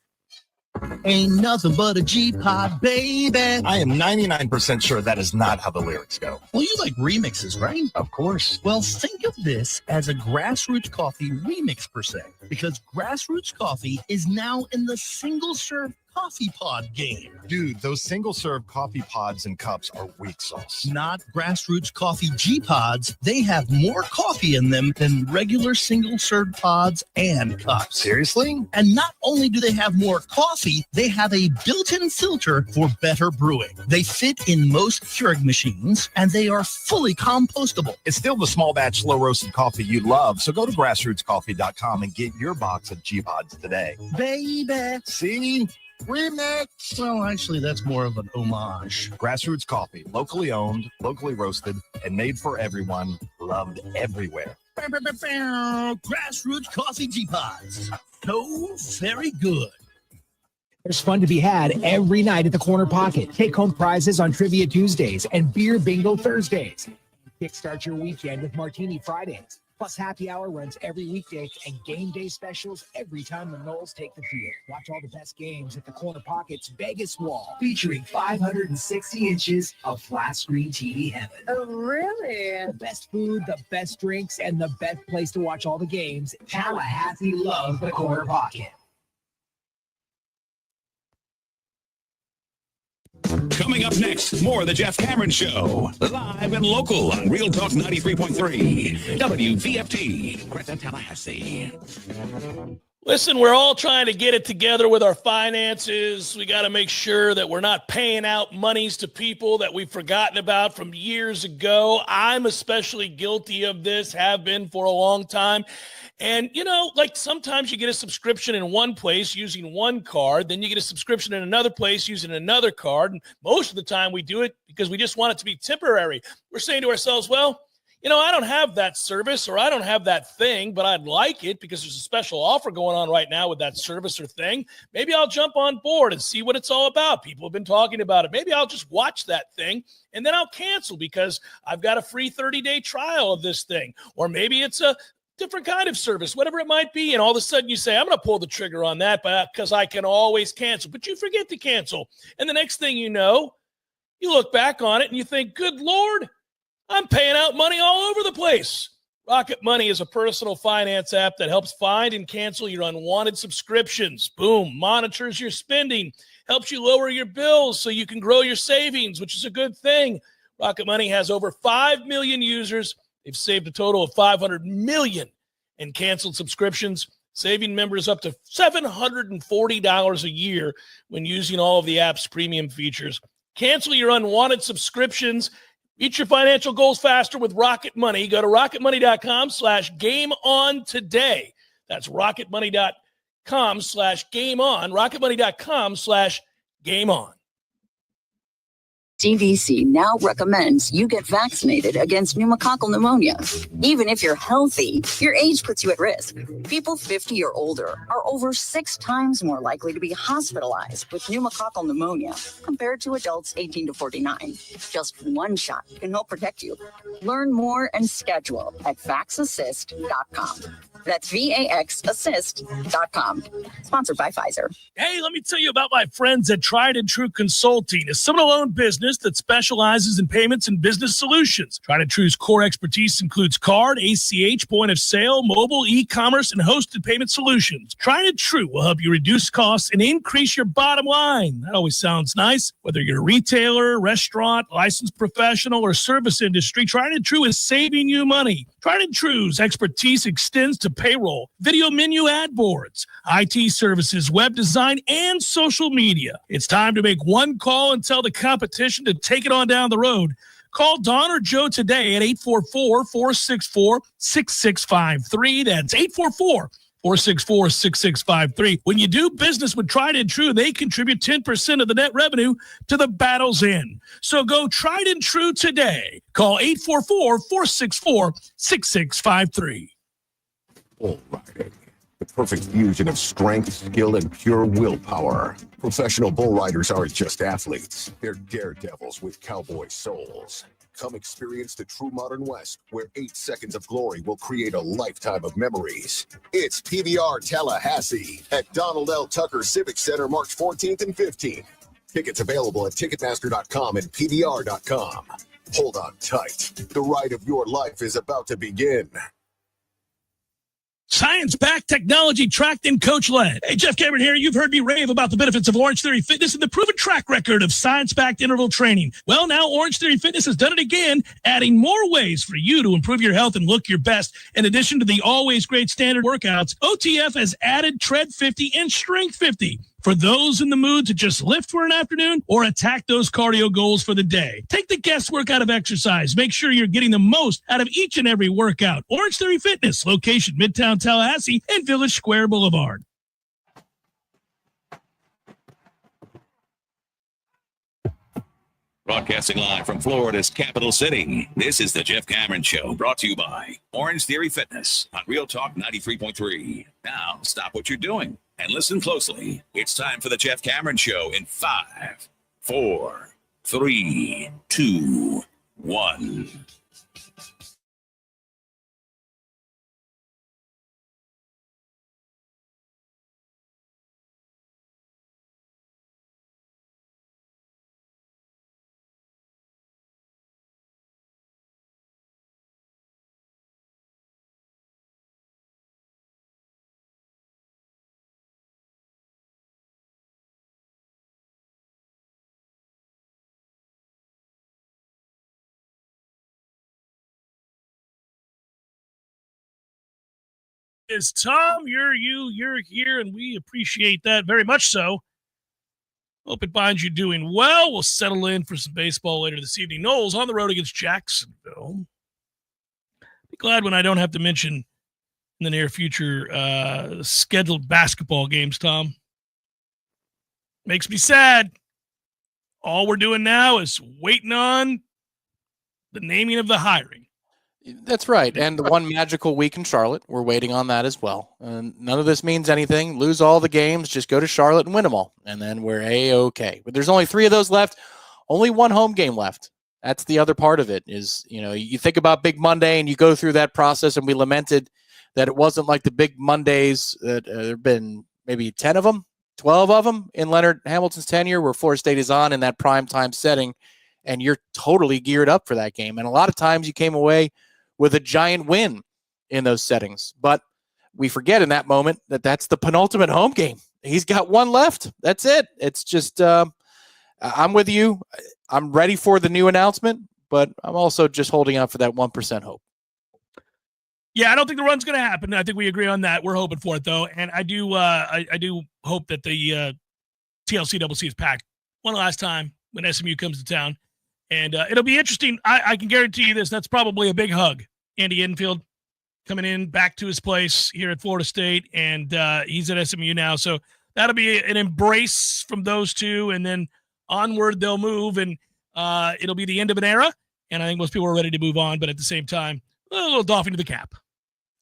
Ain't nothing but a G-Pod, baby. I am 99% sure that is not how the lyrics go. Well, you like remixes, right? Of course. Well, think of this as a Grassroots Coffee remix per se, because Grassroots Coffee is now in the single-serve coffee pod game. Dude, those single-serve coffee pods and cups are weak sauce. Not Grassroots Coffee G-Pods. They have more coffee in them than regular single-serve pods and cups. Seriously? And not only do they have more coffee, they have a built-in filter for better brewing. They fit in most Keurig machines, and they are fully compostable. It's still the small batch, slow-roasted coffee you love, so go to grassrootscoffee.com and get your box of G-Pods today. Baby. See? Remix. Well, actually, that's more of an homage. Grassroots Coffee, locally owned, locally roasted, and made for everyone, loved everywhere. Grassroots Coffee G-Pods. So very good. There's fun to be had every night at the Corner Pocket. Take home prizes on Trivia Tuesdays and Beer Bingo Thursdays. Kickstart your weekend with Martini Fridays. Plus, happy hour runs every weekday and game day specials every time the Noles take the field. Watch all the best games at the Corner Pocket's Vegas Wall, featuring 560 inches of flat screen TV heaven. Oh, really? The best food, the best drinks, and the best place to watch all the games. Tallahassee loves the Corner Pocket. Coming up next, more of the Jeff Cameron Show. Live and local on Real Talk 93.3. WVFT, Greta, Tallahassee. Listen, we're all trying to get it together with our finances. We got to make sure that we're not paying out monies to people that we've forgotten about from years ago. I'm especially guilty of this, have been for a long time. And, like sometimes you get a subscription in one place using one card, then you get a subscription in another place using another card. And most of the time we do it because we just want it to be temporary. We're saying to ourselves, well, I don't have that service or I don't have that thing, but I'd like it because there's a special offer going on right now with that service or thing. Maybe I'll jump on board and see what it's all about. People have been talking about it. Maybe I'll just watch that thing and then I'll cancel because I've got a free 30-day trial of this thing. Or maybe it's a different kind of service, whatever it might be. And all of a sudden you say, I'm going to pull the trigger on that because I can always cancel. But you forget to cancel. And the next thing you know, you look back on it and you think, good Lord, I'm paying out money all over the place. Rocket Money is a personal finance app that helps find and cancel your unwanted subscriptions. Boom, monitors your spending, helps you lower your bills so you can grow your savings, which is a good thing. Rocket Money has over 5 million users. They've saved a total of $500 million in canceled subscriptions, saving members up to $740 a year when using all of the app's premium features. Cancel your unwanted subscriptions. Reach your financial goals faster with Rocket Money. Go to rocketmoney.com/gameon today. That's rocketmoney.com/gameon. rocketmoney.com/gameon. CDC now recommends you get vaccinated against pneumococcal pneumonia. Even if you're healthy, your age puts you at risk. People 50 or older are over 6 times more likely to be hospitalized with pneumococcal pneumonia compared to adults 18 to 49. Just one shot can help protect you. Learn more and schedule at vaxassist.com. That's VAXassist.com. Sponsored by Pfizer. Hey, let me tell you about my friends at Tried and True Consulting, a Seminole-owned business that specializes in payments and business solutions. Tried and True's core expertise includes card, ACH, point of sale, mobile, e-commerce, and hosted payment solutions. Tried and True will help you reduce costs and increase your bottom line. That always sounds nice. Whether you're a retailer, restaurant, licensed professional, or service industry, Tried and True is saving you money. Tried and True's expertise extends to payroll, video menu ad boards, IT services, web design, and social media. It's time to make one call and tell the competition to take it on down the road. Call Don or Joe today at 844-464-6653. That's 844-464-6653. When you do business with Tried and True, they contribute 10% of the net revenue to the battle's end. So go Tried and True today. Call 844-464-6653. Bull riding. The perfect fusion of strength, skill, and pure willpower. Professional bull riders aren't just athletes. They're daredevils with cowboy souls. Come experience the true modern West, where 8 seconds of glory will create a lifetime of memories. It's PBR Tallahassee at Donald L. Tucker Civic Center, March 14th and 15th. Tickets available at Ticketmaster.com and PBR.com. Hold on tight. The ride of your life is about to begin. Science-backed, technology-tracked, and coach-led. Hey, Jeff Cameron here. You've heard me rave about the benefits of Orange Theory Fitness and the proven track record of science-backed interval training. Well, now Orange Theory Fitness has done it again, adding more ways for you to improve your health and look your best. In addition to the always great standard workouts, OTF has added Tread 50 and Strength 50 for those in the mood to just lift for an afternoon or attack those cardio goals for the day. Take the guesswork out of exercise. Make sure you're getting the most out of each and every workout. Orange Theory Fitness, location Midtown Tallahassee and Village Square Boulevard. Broadcasting live from Florida's capital city, this is the Jeff Cameron Show, brought to you by Orange Theory Fitness on Real Talk 93.3. Now, stop what you're doing and listen closely. It's time for the Jeff Cameron Show in 5, 4, 3, 2, 1. is Tom. You're here, and we appreciate that very much so. Hope it finds you doing well. We'll settle in for some baseball later this evening. Knowles on the road against Jacksonville. Be glad when I don't have to mention in the near future scheduled basketball games, Tom. Makes me sad. All we're doing now is waiting on the naming of the hiring. That's right. And the one magical week in Charlotte, we're waiting on that as well. And none of this means anything. Lose all the games, just go to Charlotte and win them all. And then we're A-okay. But there's only 3 of those left. Only one home game left. That's the other part of it is, you think about Big Monday and you go through that process, and we lamented that it wasn't like the Big Mondays that there have been maybe 10 of them, 12 of them in Leonard Hamilton's tenure where Florida State is on in that prime time setting, and you're totally geared up for that game. And a lot of times you came away with a giant win in those settings. But we forget in that moment that that's the penultimate home game. He's got one left. That's it. It's just, I'm with you. I'm ready for the new announcement, but I'm also just holding out for that 1% hope. Yeah, I don't think the run's going to happen. I think we agree on that. We're hoping for it, though. And I do hope that the TLC-CC is packed one last time when SMU comes to town. And it'll be interesting. I can guarantee you this. That's probably a big hug. Andy Enfield coming in back to his place here at Florida State, and he's at SMU now. So that'll be an embrace from those two, and then onward they'll move, and it'll be the end of an era. And I think most people are ready to move on, but at the same time, a little doffing to the cap.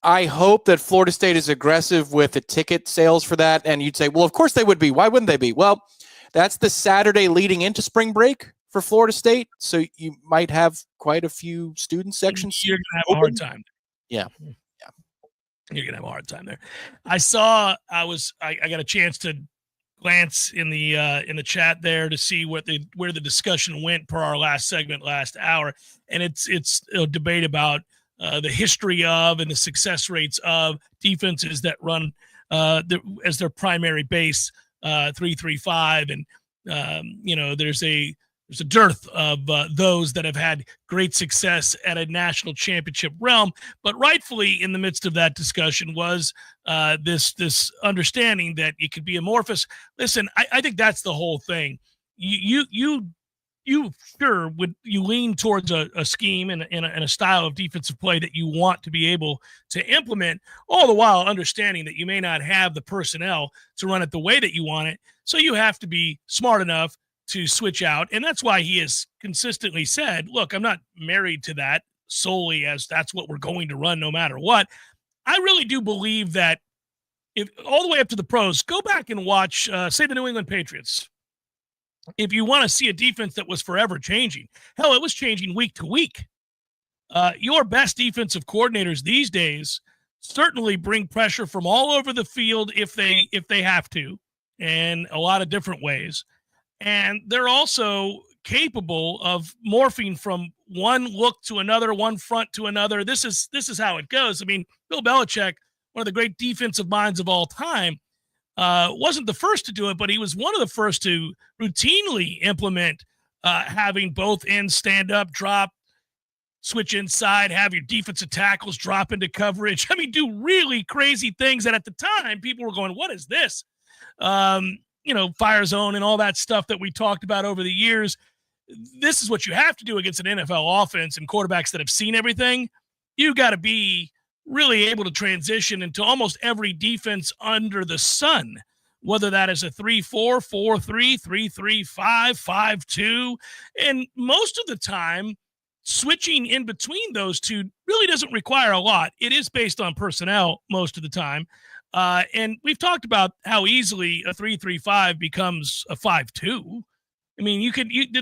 I hope that Florida State is aggressive with the ticket sales for that. And you'd say, well, of course they would be. Why wouldn't they be? Well, that's the Saturday leading into spring break for Florida State. So you might have quite a few student sections. You're going to have a hard time. Yeah. You're going to have a hard time there. I got a chance to glance in the chat there to see where the discussion went per our last segment last hour. And it's a debate about the history of and the success rates of defenses that run as their primary base 3-3-5, and there's a dearth of those that have had great success at a national championship realm. But rightfully, in the midst of that discussion was this understanding that it could be amorphous. Listen, I think that's the whole thing. You sure would you lean towards a scheme and a style of defensive play that you want to be able to implement, all the while understanding that you may not have the personnel to run it the way that you want it. So you have to be smart enough to switch out. And that's why he has consistently said, look, I'm not married to that solely as that's what we're going to run no matter what. I really do believe that if all the way up to the pros, go back and watch, say, the New England Patriots. If you want to see a defense that was forever changing, hell, it was changing week to week. Your best defensive coordinators these days certainly bring pressure from all over the field if they have to, and a lot of different ways. And they're also capable of morphing from one look to another, one front to another. This is how it goes. I mean, Bill Belichick, one of the great defensive minds of all time, wasn't the first to do it, but he was one of the first to routinely implement having both ends stand up, drop, switch inside, have your defensive tackles drop into coverage. I mean, do really crazy things that at the time people were going, what is this? Fire zone and all that stuff that we talked about over the years. This is what you have to do against an NFL offense and quarterbacks that have seen everything. You got to be really able to transition into almost every defense under the sun, whether that is a 3-4, 4-3, 3-3, 5-5-2. And most of the time, switching in between those two really doesn't require a lot. It is based on personnel most of the time. And we've talked about how easily a 3-3-5 becomes a 5-2. I mean,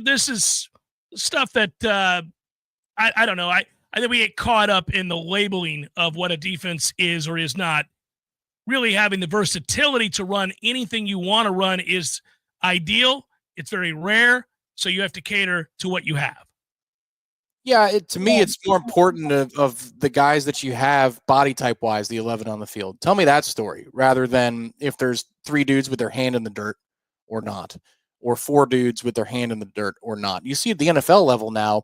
this is stuff that I don't know. I think we get caught up in the labeling of what a defense is or is not. Really having the versatility to run anything you want to run is ideal. It's very rare, so you have to cater to what you have. Yeah, to me, it's more important of the guys that you have body type wise, the 11 on the field. Tell me that story rather than if there's 3 dudes with their hand in the dirt or not, or 4 dudes with their hand in the dirt or not. You see at the NFL level now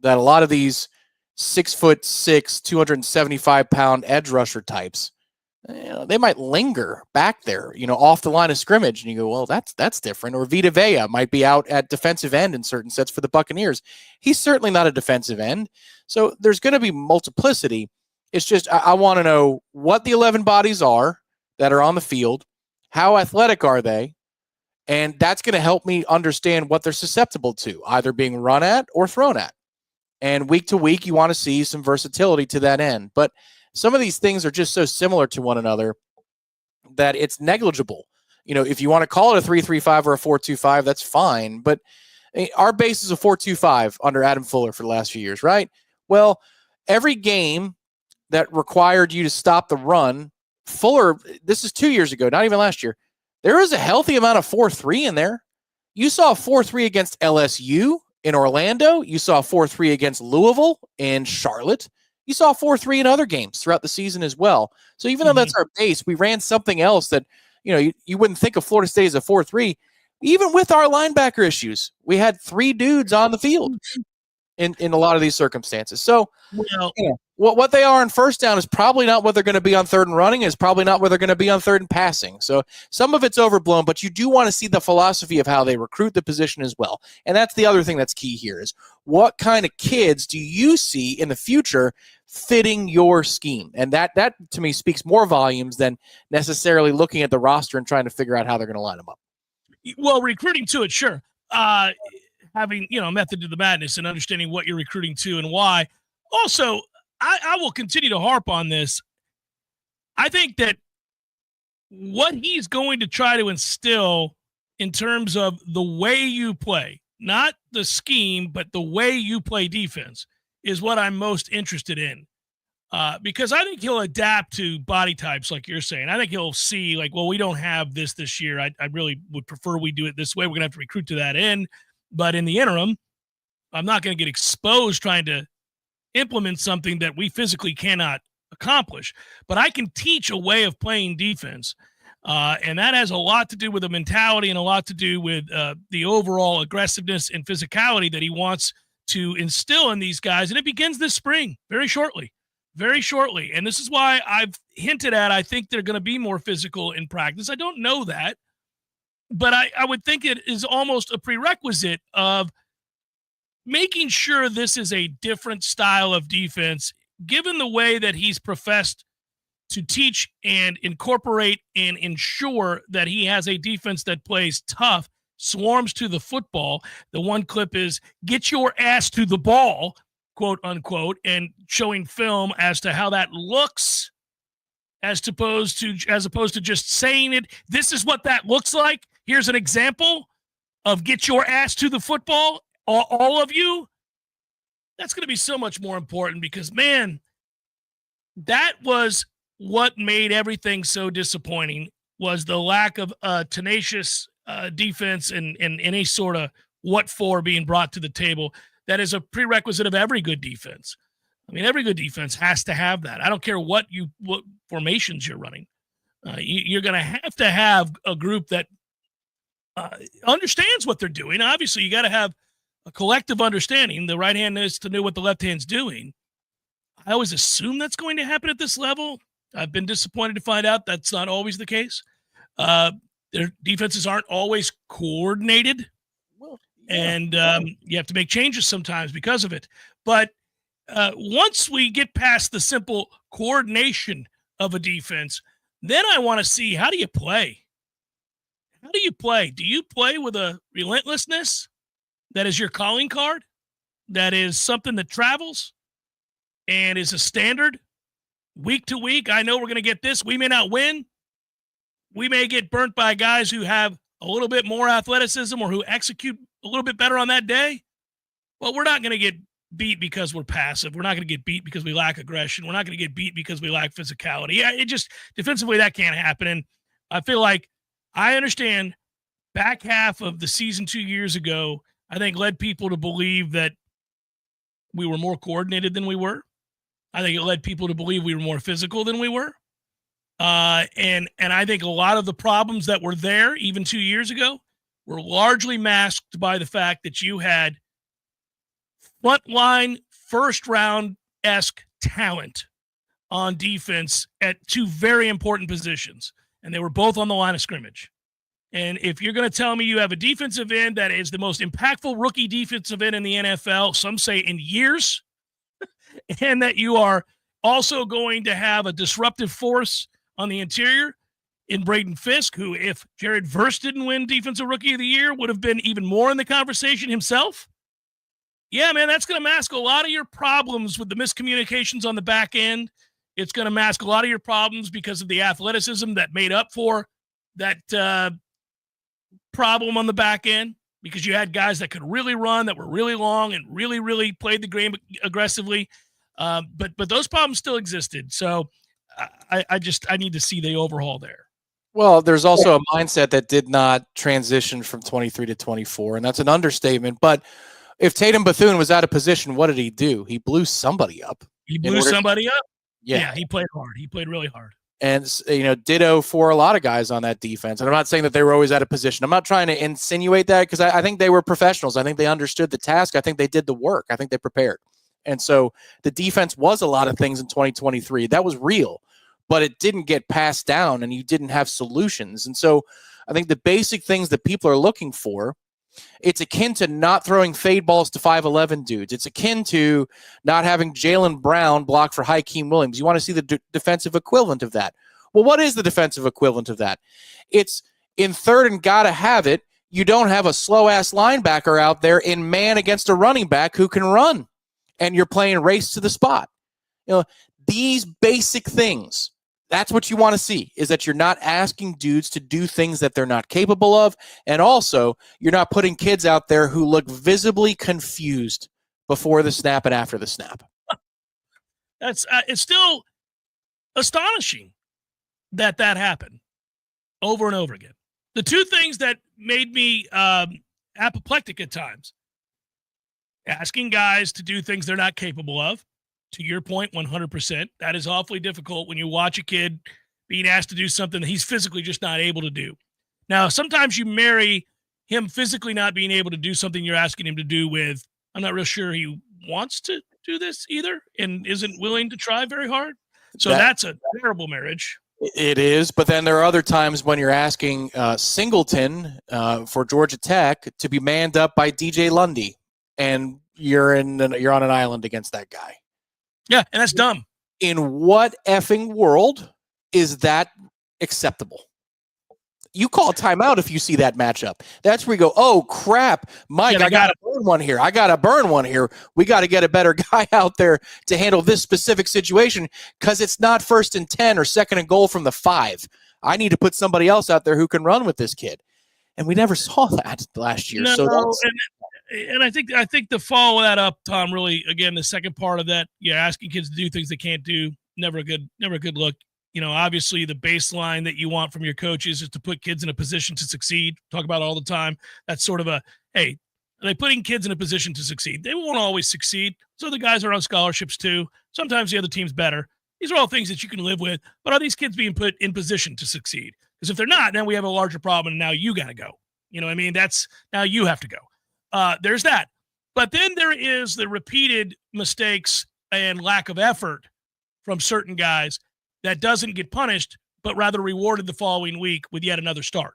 that a lot of these 6'6", 275-pound edge rusher types, they might linger back there, off the line of scrimmage. And you go, well, that's different. Or Vita Vea might be out at defensive end in certain sets for the Buccaneers. He's certainly not a defensive end. So there's going to be multiplicity. It's just I want to know what the 11 bodies are that are on the field, how athletic are they, and that's going to help me understand what they're susceptible to, either being run at or thrown at. And week to week, you want to see some versatility to that end. But some of these things are just so similar to one another that it's negligible. If you want to call it a 3-3-5 or a 4-2-5, that's fine. But our base is a 4-2-5 under Adam Fuller for the last few years, right? Well, every game that required you to stop the run, Fuller, this is 2 years ago, not even last year, there was a healthy amount of 4-3 in there. You saw 4-3 against LSU in Orlando. You saw 4-3 against Louisville and Charlotte. You saw 4-3 in other games throughout the season as well. So even though that's our base, we ran something else that, you wouldn't think of Florida State as a 4-3. Even with our linebacker issues, we had 3 dudes on the field in a lot of these circumstances. So what they are on first down is probably not what they're going to be on third and running, is probably not what they're going to be on third and passing. So some of it's overblown, but you do want to see the philosophy of how they recruit the position as well. And that's the other thing that's key here is what kind of kids do you see in the future fitting your scheme? And that to me speaks more volumes than necessarily looking at the roster and trying to figure out how they're going to line them up. Well, recruiting to it, sure. Having, method to the madness and understanding what you're recruiting to and why. Also, I will continue to harp on this. I think that what he's going to try to instill in terms of the way you play, not the scheme, but the way you play defense, is what I'm most interested in. Because I think he'll adapt to body types like you're saying. I think he'll see, we don't have this year. I really would prefer we do it this way. We're going to have to recruit to that end. But in the interim, I'm not going to get exposed trying to implement something that we physically cannot accomplish. But I can teach a way of playing defense. And that has a lot to do with the mentality and a lot to do with the overall aggressiveness and physicality that he wants to instill in these guys. And it begins this spring, very shortly. And this is why I've hinted at, I think they're going to be more physical in practice. I don't know that, but I would think it is almost a prerequisite of making sure this is a different style of defense, given the way that he's professed to teach and incorporate and ensure that he has a defense that plays tough, swarms to the football. The one clip is get your ass to the ball, quote unquote, and showing film as to how that looks as opposed to just saying it. This is what that looks like. Here's an example of get your ass to the football, all of you. That's going to be so much more important because, man, that was what made everything so disappointing, was the lack of tenacious defense and any sort of what for being brought to the table. That is a prerequisite of every good defense. I mean, every good defense has to have that. I don't care what formations you're running. You're going to have a group that understands what they're doing. Obviously, you got to have a collective understanding. The right hand needs to know what the left hand's doing. I always assume that's going to happen at this level. I've been disappointed to find out that's not always the case. Their defenses aren't always coordinated. And you have to make changes sometimes because of it. But once we get past the simple coordination of a defense, then I want to see, how do you play? How do you play? Do you play with a relentlessness that is your calling card, that is something that travels and is a standard week to week? I know we're going to get this. We may not win. We may get burnt by guys who have a little bit more athleticism or who execute a little bit better on that day. Well, we're not going to get beat because we're passive. We're not going to get beat because we lack aggression. We're not going to get beat because we lack physicality. Yeah, it just defensively that can't happen. And I feel like I understand back half of the season 2 years ago, I think led people to believe that we were more coordinated than we were. I think it led people to believe we were more physical than we were. And I think a lot of the problems that were there even 2 years ago were largely masked by the fact that you had frontline first-round-esque talent on defense at two very important positions, and they were both on the line of scrimmage. And if you're going to tell me you have a defensive end that is the most impactful rookie defensive end in the NFL, some say in years, and that you are also going to have a disruptive force on the interior in Braden Fisk, who, if Jared Verse didn't win Defensive Rookie of the Year, would have been even more in the conversation himself. Yeah, man, that's going to mask a lot of your problems with the miscommunications on the back end. It's going to mask a lot of your problems because of the athleticism that made up for that problem on the back end, because you had guys that could really run, that were really long, and really, really played the game aggressively. But those problems still existed. So I need to see the overhaul there. Well, there's also a mindset that did not transition from 23 to 24, and that's an understatement. But if Tatum Bethune was out of position, what did he do? He blew somebody up. He blew somebody up? Yeah, he played hard. He played really hard. And, ditto for a lot of guys on that defense. And I'm not saying that they were always out of position. I'm not trying to insinuate that, because I think they were professionals. I think they understood the task. I think they did the work. I think they prepared. And so the defense was a lot of things in 2023. That was real, but it didn't get passed down, and you didn't have solutions. And so I think the basic things that people are looking for, it's akin to not throwing fade balls to 5'11 dudes. It's akin to not having Jaylen Brown block for Hakeem Williams. You want to see the defensive equivalent of that. Well, what is the defensive equivalent of that? It's in third and gotta have it. You don't have a slow-ass linebacker out there in man against a running back who can run, and you're playing race to the spot. These basic things, that's what you want to see, is that you're not asking dudes to do things that they're not capable of. And also, you're not putting kids out there who look visibly confused before the snap and after the snap. That's it's still astonishing that happened over and over again. The two things that made me apoplectic at times: asking guys to do things they're not capable of. To your point, 100%. That is awfully difficult when you watch a kid being asked to do something that he's physically just not able to do. Now, sometimes you marry him physically not being able to do something you're asking him to do with, I'm not real sure he wants to do this either and isn't willing to try very hard. So that's a terrible marriage. It is, but then there are other times when you're asking Singleton for Georgia Tech to be manned up by DJ Lundy, and you're on an island against that guy. Yeah, and that's dumb. In what effing world is that acceptable? You call a timeout if you see that matchup. That's where you go, oh, crap, Mike, I got to burn one here. We got to get a better guy out there to handle this specific situation, because it's not 1st and 10 or 2nd and goal from the 5. I need to put somebody else out there who can run with this kid. And we never saw that last year. And I think to follow that up, Tom, really, again, the second part of that, asking kids to do things they can't do, never a good look. Obviously the baseline that you want from your coaches is to put kids in a position to succeed. Talk about it all the time. That's sort of hey, are they putting kids in a position to succeed? They won't always succeed. So the guys are on scholarships too. Sometimes the other team's better. These are all things that you can live with, but are these kids being put in position to succeed? Because if they're not, then we have a larger problem, and now you got to go. You know what I mean? Now you have to go. There's that. But then there is the repeated mistakes and lack of effort from certain guys that doesn't get punished, but rather rewarded the following week with yet another start.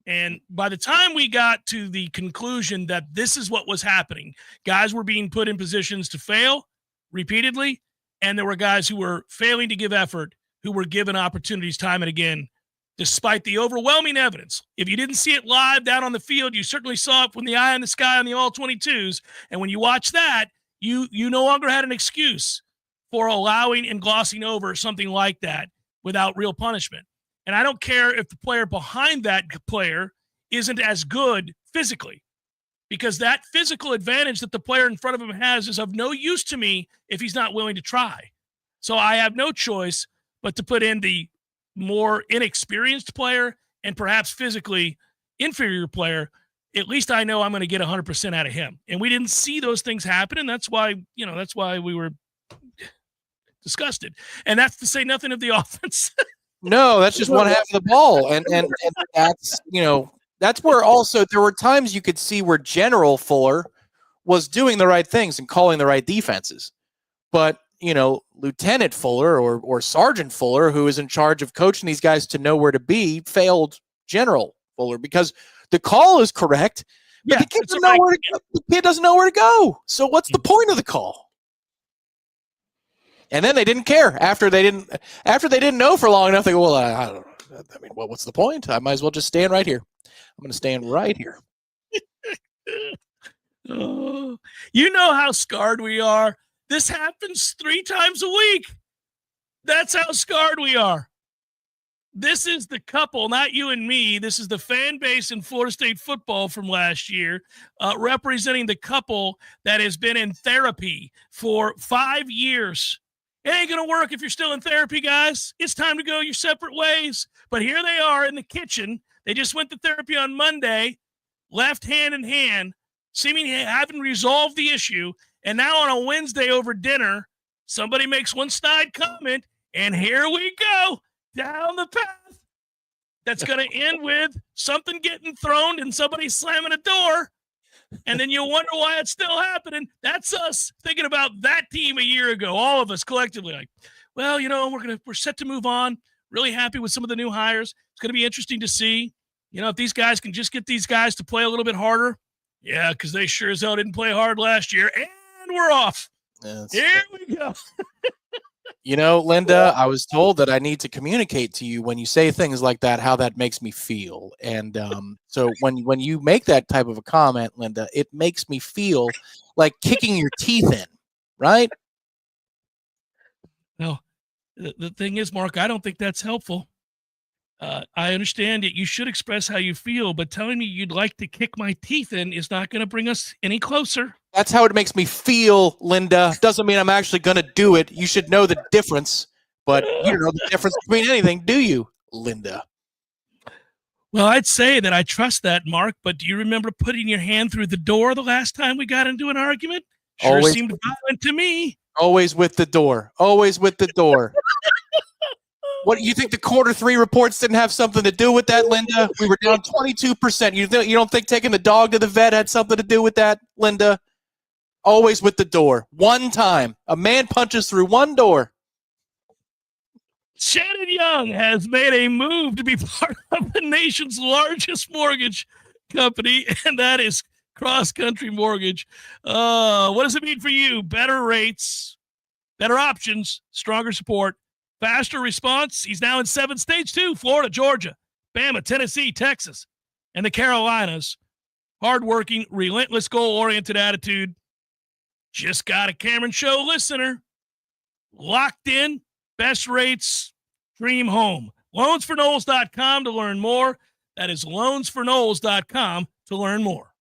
And by the time we got to the conclusion that this is what was happening, guys were being put in positions to fail repeatedly, and there were guys who were failing to give effort, who were given opportunities time and again, despite the overwhelming evidence. If you didn't see it live down on the field, you certainly saw it from the eye in the sky on the all-22s. And when you watch that, you no longer had an excuse for allowing and glossing over something like that without real punishment. And I don't care if the player behind that player isn't as good physically, because that physical advantage that the player in front of him has is of no use to me if he's not willing to try. So I have no choice but to put in the more inexperienced player and perhaps physically inferior player. At least I know I'm going to get 100% out of him. And we didn't see those things happen. And that's why we were disgusted. And that's to say nothing of the offense. No, that's just one half of the ball. And that's, that's where also there were times you could see where General Fuller was doing the right things and calling the right defenses. But Lieutenant Fuller or Sergeant Fuller, who is in charge of coaching these guys to know where to be, failed General Fuller, because the call is correct, but the kid doesn't know where to go. So what's the point of the call? And then they didn't care after they didn't know for long enough. They go, well, I don't know. I mean, what's the point? I might as well just stand right here. I'm going to stand right here. Oh, you know how scarred we are. This happens 3 times a week. That's how scarred we are. This is the couple, not you and me. This is the fan base in Florida State football from last year, representing the couple that has been in therapy for 5 years. It ain't going to work if you're still in therapy, guys. It's time to go your separate ways. But here they are in the kitchen. They just went to therapy on Monday, left hand in hand, seemingly having resolved the issue. And now on a Wednesday over dinner, somebody makes one snide comment, and here we go down the path that's going to end with something getting thrown and somebody slamming a door. And then you'll wonder why it's still happening. That's us thinking about that team a year ago, all of us collectively. Like, well, we're set to move on. Really happy with some of the new hires. It's going to be interesting to see, if these guys can just get these guys to play a little bit harder. Yeah, because they sure as hell didn't play hard last year. And we're off. Here we go. Linda, I was told that I need to communicate to you when you say things like that, how that makes me feel. And so when you make that type of a comment, Linda, it makes me feel like kicking your teeth in, right? No, the thing is, Mark, I don't think that's helpful. I understand that you should express how you feel, but telling me you'd like to kick my teeth in is not going to bring us any closer. That's how it makes me feel, Linda. Doesn't mean I'm actually going to do it. You should know the difference, but you don't know the difference between anything, do you, Linda? Well, I'd say that I trust that, Mark, but do you remember putting your hand through the door the last time we got into an argument? Sure seemed violent to me. Always with the door. Always with the door. What, you think the Q3 reports didn't have something to do with that, Linda? We were down 22%. You don't think taking the dog to the vet had something to do with that, Linda? Always with the door. One time. A man punches through one door. Shannon Young has made a move to be part of the nation's largest mortgage company, and that is Cross Country Mortgage. What does it mean for you? Better rates, better options, stronger support, faster response. He's now in 7 states too: Florida, Georgia, Bama, Tennessee, Texas, and the Carolinas. Hardworking, relentless, goal-oriented attitude. Just got a Cameron Show listener. Locked in, best rates, dream home. Loansforknowles.com to learn more. That is loansforknowles.com to learn more.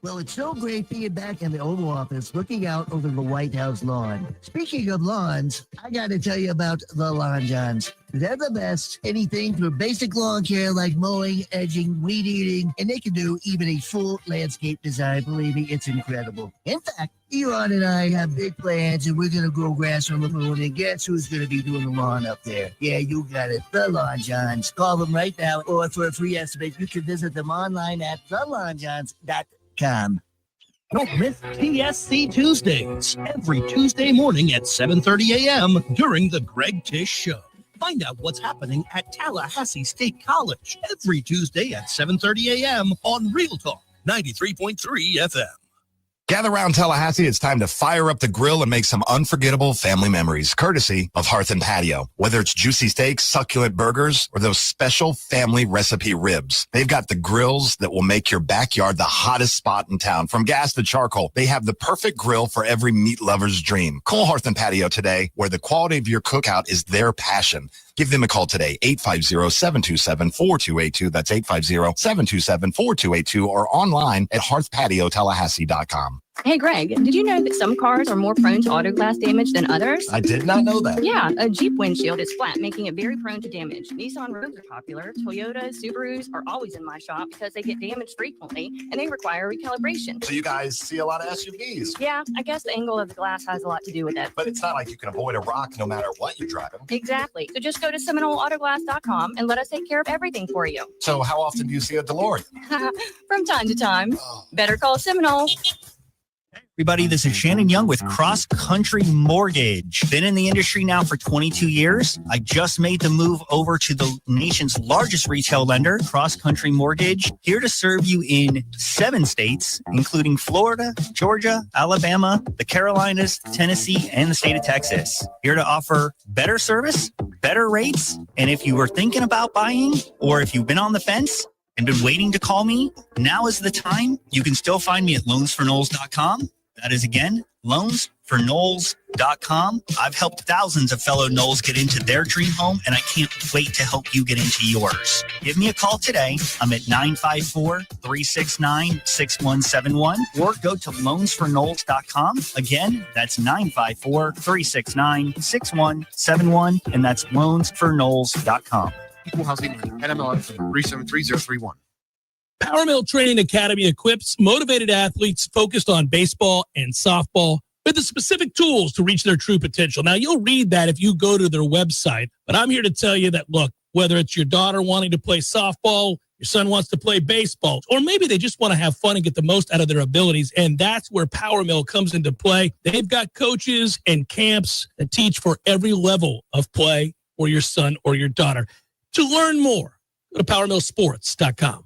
Well, it's so great being back in the Oval Office looking out over the White House lawn. Speaking of lawns, I got to tell you about the Lawn Johns. They're the best. Anything from basic lawn care like mowing, edging, weed eating, and they can do even a full landscape design. Believe me, it's incredible. In fact, Elon and I have big plans, and we're going to grow grass on the moon, and guess who's going to be doing the lawn up there? Yeah, you got it. The Lawn Johns. Call them right now, or for a free estimate, you can visit them online at thelawnjohns.com. Don't miss TSC Tuesdays every Tuesday morning at 7:30 a.m. during the Greg Tish Show. Find out what's happening at Tallahassee State College every Tuesday at 7:30 a.m. on Real Talk 93.3 FM. Gather around Tallahassee. It's time to fire up the grill and make some unforgettable family memories, courtesy of Hearth and Patio. Whether it's juicy steaks, succulent burgers, or those special family recipe ribs, they've got the grills that will make your backyard the hottest spot in town. From gas to charcoal, they have the perfect grill for every meat lover's dream. Call Hearth and Patio today, where the quality of your cookout is their passion. Give them a call today, 850-727-4282. That's 850-727-4282, or online at hearthpatiotallahassee.com. Hey, Greg, did you know that some cars are more prone to auto glass damage than others? I did not know that. Yeah, a Jeep windshield is flat, making it very prone to damage. Nissan Rogues are popular. Toyotas, Subarus are always in my shop because they get damaged frequently and they require recalibration. So you guys see a lot of SUVs. Yeah, I guess the angle of the glass has a lot to do with it. But it's not like you can avoid a rock no matter what you're driving. Exactly. So just go to SeminoleAutoglass.com and let us take care of everything for you. So how often do you see a DeLorean? From time to time. Better call Seminole. Everybody, this is Shannon Young with Cross Country Mortgage. Been in the industry now for 22 years. I just made the move over to the nation's largest retail lender, Cross Country Mortgage, here to serve you in 7 states, including Florida, Georgia, Alabama, the Carolinas, Tennessee, and the state of Texas. Here to offer better service, better rates, and if you were thinking about buying, or if you've been on the fence and been waiting to call me, now is the time. You can still find me at loansforknowles.com. That is, again, loansforknowles.com. I've helped thousands of fellow Knowles get into their dream home, and I can't wait to help you get into yours. Give me a call today. I'm at 954-369-6171, or go to loansforknowles.com. Again, that's 954-369-6171, and that's loansforknowles.com. Equal housing NMLS 373031. Power Mill Training Academy equips motivated athletes focused on baseball and softball with the specific tools to reach their true potential. Now, you'll read that if you go to their website, but I'm here to tell you that, look, whether it's your daughter wanting to play softball, your son wants to play baseball, or maybe they just want to have fun and get the most out of their abilities, and that's where Power Mill comes into play. They've got coaches and camps that teach for every level of play for your son or your daughter. To learn more, go to PowerMillSports.com.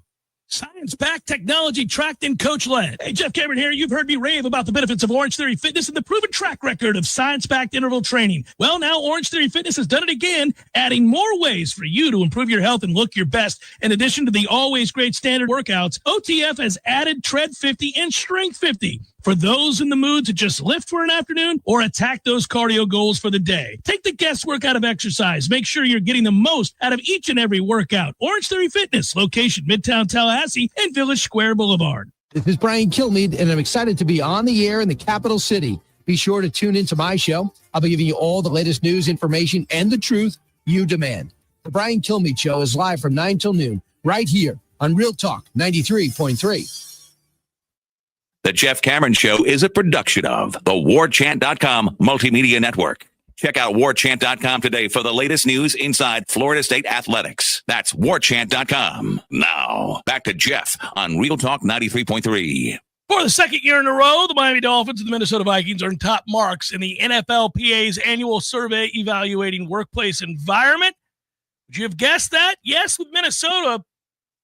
Science-backed, technology tracked, and coach-led. Hey, Jeff Cameron here. You've heard me rave about the benefits of Orange Theory Fitness and the proven track record of science-backed interval training. Well, now Orange Theory Fitness has done it again, adding more ways for you to improve your health and look your best. In addition to the always great standard workouts, OTF has added Tread 50 and Strength 50 for those in the mood to just lift for an afternoon or attack those cardio goals for the day. Take the guesswork out of exercise. Make sure you're getting the most out of each and every workout. Orange Theory Fitness, location Midtown Tallahassee and Village Square Boulevard. This is Brian Kilmeade, and I'm excited to be on the air in the capital city. Be sure to tune into my show. I'll be giving you all the latest news, information, and the truth you demand. The Brian Kilmeade Show is live from 9 till noon, right here on Real Talk 93.3. The Jeff Cameron Show is a production of the Warchant.com Multimedia Network. Check out Warchant.com today for the latest news inside Florida State athletics. That's Warchant.com. Now, back to Jeff on Real Talk 93.3. For the second year in a row, the Miami Dolphins and the Minnesota Vikings earned top marks in the NFLPA's annual survey evaluating workplace environment. Would you have guessed that? Yes, with Minnesota.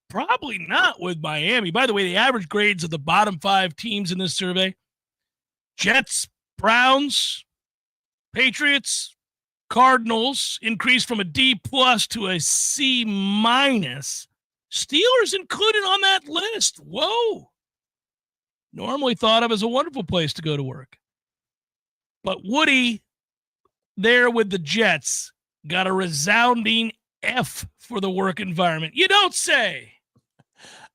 Probably not with Miami. By the way, the average grades of the bottom 5 teams in this survey: Jets, Browns, Patriots, Cardinals increased from a D+ to a C-. Steelers included on that list. Whoa. Normally thought of as a wonderful place to go to work. But Woody, there with the Jets, got a resounding F for the work environment. You don't say.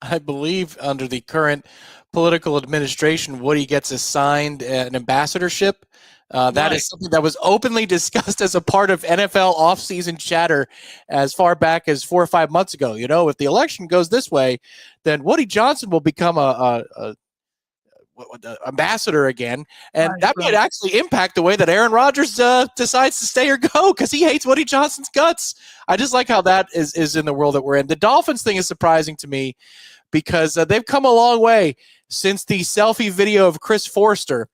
I believe under the current political administration, Woody gets assigned an ambassadorship. That is something that was openly discussed as a part of NFL offseason chatter as far back as 4 or 5 months ago. You know, if the election goes this way, then Woody Johnson will become a ambassador again, and that might actually impact the way that Aaron Rodgers decides to stay or go, because he hates Woody Johnson's guts. I just like how that is in the world that we're in. The Dolphins thing is surprising to me because they've come a long way since the selfie video of Chris Forster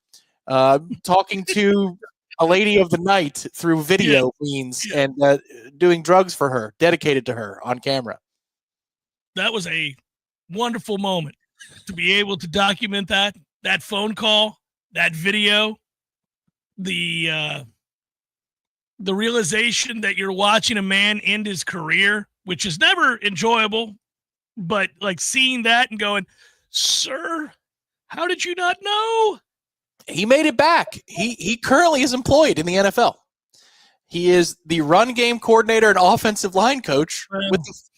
talking to a lady of the night through video means and doing drugs for her, dedicated to her on camera. That was a wonderful moment to be able to document that phone call, that video, the realization that you're watching a man end his career, which is never enjoyable, but like seeing that and going, sir, how did you not know? He made it back. He currently is employed in the NFL. He is the run game coordinator and offensive line coach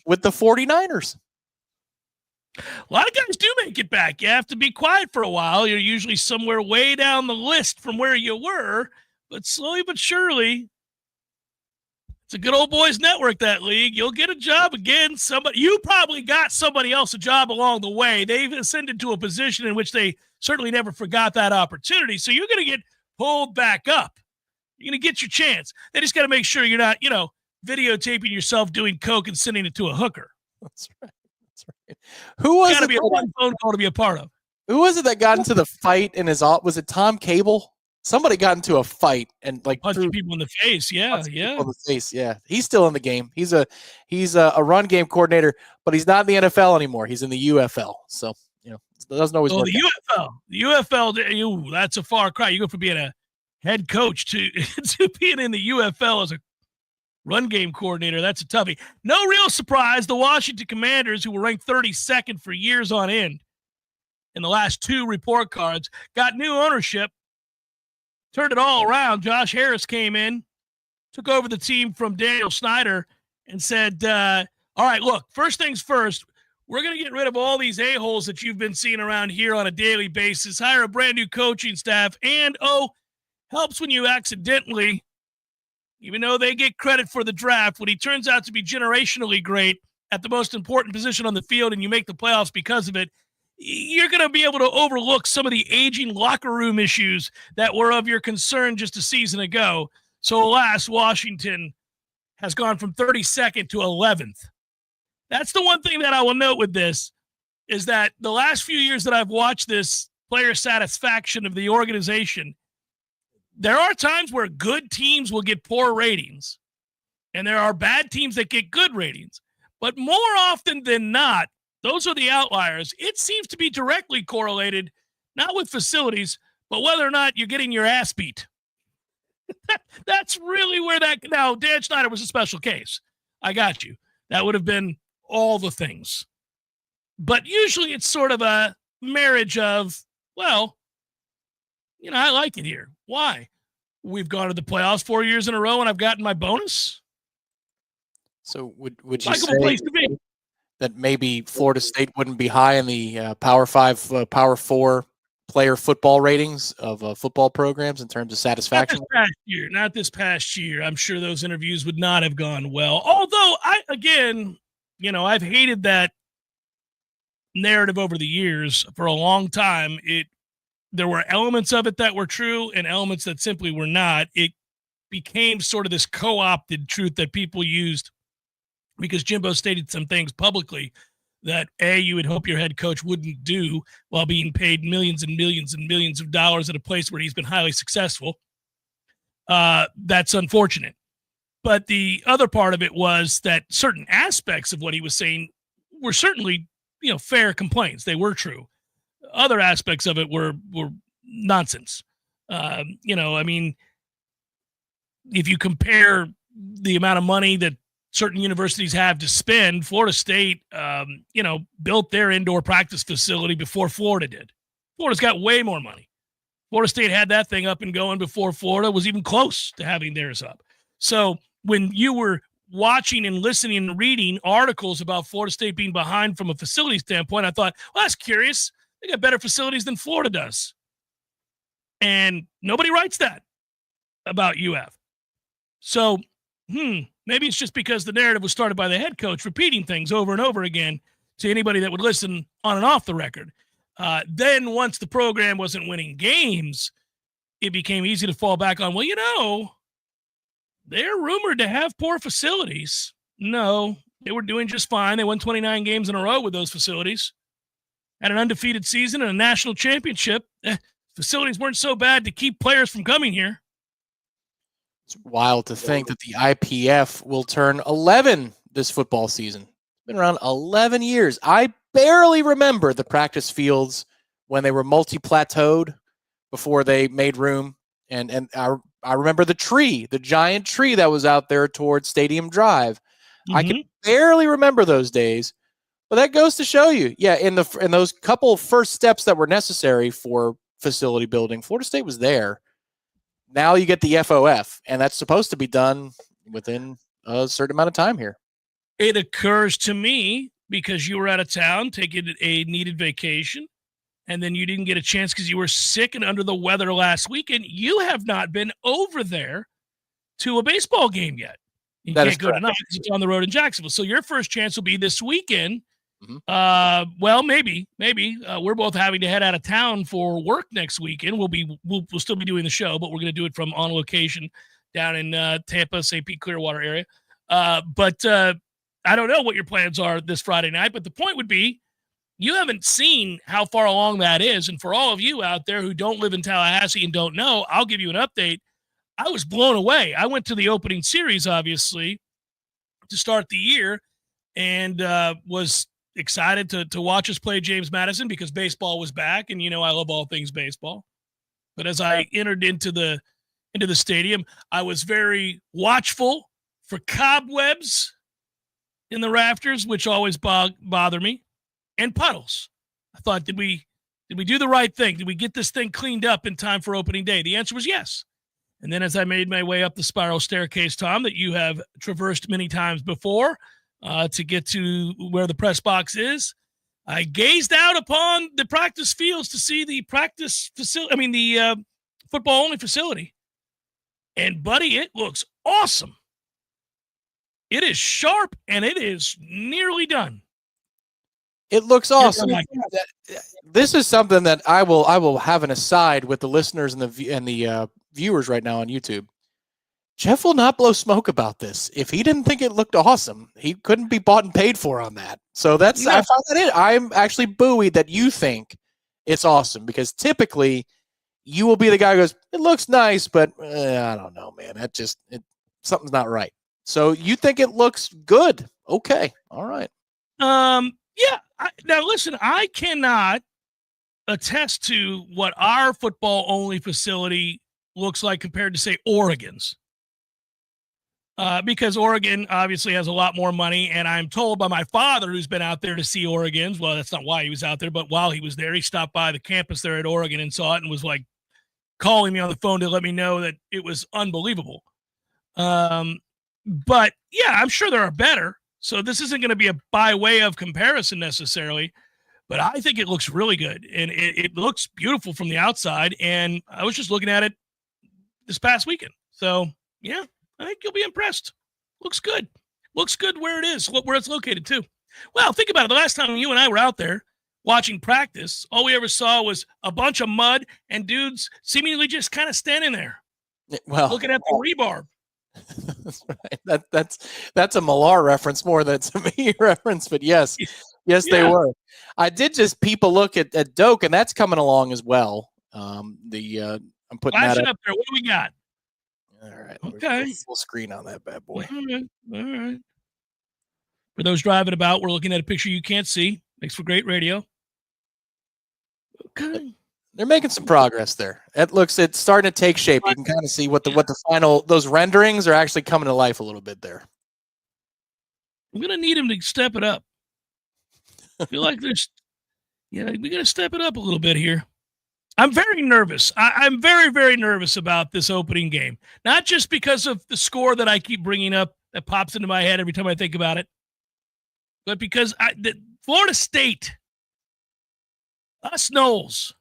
with the 49ers. A lot of guys do make it back. You have to be quiet for a while. You're usually somewhere way down the list from where you were, but slowly but surely, it's a good old boys network, that league. You'll get a job again. You probably got somebody else a job along the way. They've ascended to a position in which they certainly never forgot that opportunity. So you're going to get pulled back up. You're going to get your chance. They just got to make sure you're not, videotaping yourself doing coke and sending it to a hooker. That's right. Who was got to be a one phone call to be a part of. Who was it that got into the fight in his was it Tom Cable? Somebody got into a fight and like punching people in the face. Yeah. People in the face. Yeah. He's still in the game. He's a run game coordinator, but he's not in the NFL anymore. He's in the UFL. So, it doesn't always work out. The UFL, that's a far cry. You go from being a head coach to being in the UFL as a run game coordinator. That's a toughie. No real surprise. The Washington Commanders, who were ranked 32nd for years on end in the last 2 report cards, got new ownership. Turned it all around. Josh Harris came in, took over the team from Daniel Snyder, and said, all right, look, first things first, we're going to get rid of all these a-holes that you've been seeing around here on a daily basis, hire a brand new coaching staff, and, helps when you accidentally, even though they get credit for the draft, when he turns out to be generationally great at the most important position on the field and you make the playoffs because of it, you're going to be able to overlook some of the aging locker room issues that were of your concern just a season ago. So, alas, Washington has gone from 32nd to 11th. That's the one thing that I will note with this is that the last few years that I've watched this player satisfaction of the organization, there are times where good teams will get poor ratings, and there are bad teams that get good ratings. But more often than not, those are the outliers. It seems to be directly correlated, not with facilities, but whether or not you're getting your ass beat. That's really where that – now, Dan Snyder was a special case. I got you. That would have been all the things. But usually it's sort of a marriage of, well, I like it here. Why? We've gone to the playoffs 4 years in a row, and I've gotten my bonus. So would you say place to be. That maybe Florida State wouldn't be high in the Power 5, Power 4 player football ratings of football programs in terms of satisfaction? Not this past year. I'm sure those interviews would not have gone well. Although, I've hated that narrative over the years for a long time. There were elements of it that were true and elements that simply were not. It became sort of this co-opted truth that people used because Jimbo stated some things publicly that, you would hope your head coach wouldn't do while being paid millions and millions and millions of dollars at a place where he's been highly successful. That's unfortunate. But the other part of it was that certain aspects of what he was saying were certainly, fair complaints. They were true. Other aspects of it were nonsense. If you compare the amount of money that certain universities have to spend, Florida State, built their indoor practice facility before Florida did. Florida's got way more money. Florida State had that thing up and going before Florida was even close to having theirs up. So when you were watching and listening and reading articles about Florida State being behind from a facility standpoint, I thought, well, that's curious. They got better facilities than Florida does. And nobody writes that about UF. So, maybe it's just because the narrative was started by the head coach repeating things over and over again to anybody that would listen on and off the record. Then once the program wasn't winning games, it became easy to fall back on, they're rumored to have poor facilities. No, they were doing just fine. They won 29 games in a row with those facilities. Had an undefeated season and a national championship. Facilities weren't so bad to keep players from coming here. It's wild to think that the IPF will turn 11 this football season. It's been around 11 years. I barely remember the practice fields when they were multi-plateaued before they made room. And I remember the giant tree that was out there towards Stadium Drive. Mm-hmm. I can barely remember those days. But that goes to show you, in those couple first steps that were necessary for facility building, Florida State was there. Now you get the FOF, and that's supposed to be done within a certain amount of time here. It occurs to me because you were out of town taking a needed vacation, and then you didn't get a chance because you were sick and under the weather last weekend. You have not been over there to a baseball game yet. You can't go tonight because it's on the road in Jacksonville. So your first chance will be this weekend. Mm-hmm. Maybe we're both having to head out of town for work next weekend. We'll still be doing the show, but we're going to do it from on location down in Tampa, St. Pete, Clearwater area. But I don't know what your plans are this Friday night, but the point would be You haven't seen how far along that is. And for all of you out there who don't live in Tallahassee and don't know, I'll give you an update. I was blown away. I went to the opening series, obviously, to start the year, and was excited to watch us play James Madison because baseball was back, and I love all things baseball. But as I entered into the stadium, I was very watchful for cobwebs in the rafters, which always bother me, and puddles. I thought, did we do the right thing? Did we get this thing cleaned up in time for opening day? The answer was yes. And then as I made my way up the spiral staircase, Tom, that you have traversed many times before to get to where the press box is, I gazed out upon the practice fields to see the practice facility, the football-only facility. And, buddy, it looks awesome. It is sharp, and it is nearly done. It looks awesome. This is something that I will have an aside with the listeners and the viewers right now on YouTube. Jeff will not blow smoke about this. If he didn't think it looked awesome, he couldn't be bought and paid for on that. So I found that in. I'm actually buoyed that you think it's awesome, because typically you will be the guy who goes, it looks nice, but I don't know, man. Something's not right. So you think it looks good. Okay. All right. Yeah. Now, listen, I cannot attest to what our football-only facility looks like compared to, say, Oregon's. Because Oregon obviously has a lot more money, and I'm told by my father, who's been out there to see Oregon's, well, that's not why he was out there, but while he was there, he stopped by the campus there at Oregon and saw it and was like calling me on the phone to let me know that it was unbelievable. But yeah, I'm sure there are better. So this isn't going to be a by way of comparison necessarily, but I think it looks really good, and it looks beautiful from the outside. And I was just looking at it this past weekend. So yeah, I think you'll be impressed. Looks good. Looks good where it is, where it's located too. Well, think about it. The last time you and I were out there watching practice, all we ever saw was a bunch of mud and dudes seemingly just kind of standing there, looking at the rebar. That's right. That's a Millar reference more than it's a me reference, but yes, they were. I did just peep a look at Doak, and that's coming along as well. I'm putting Flash that it up there. What do we got? All right. Okay. Full screen on that bad boy. All right. For those driving about, we're looking at a picture you can't see. Makes for great radio. Okay. They're making some progress there. It's starting to take shape. You can kind of see what the final, those renderings are actually coming to life a little bit there. I'm going to need him to step it up. I feel like we got to step it up a little bit here. I'm very nervous. I'm very, very nervous about this opening game. Not just because of the score that I keep bringing up that pops into my head every time I think about it, but because Florida State, us Noles,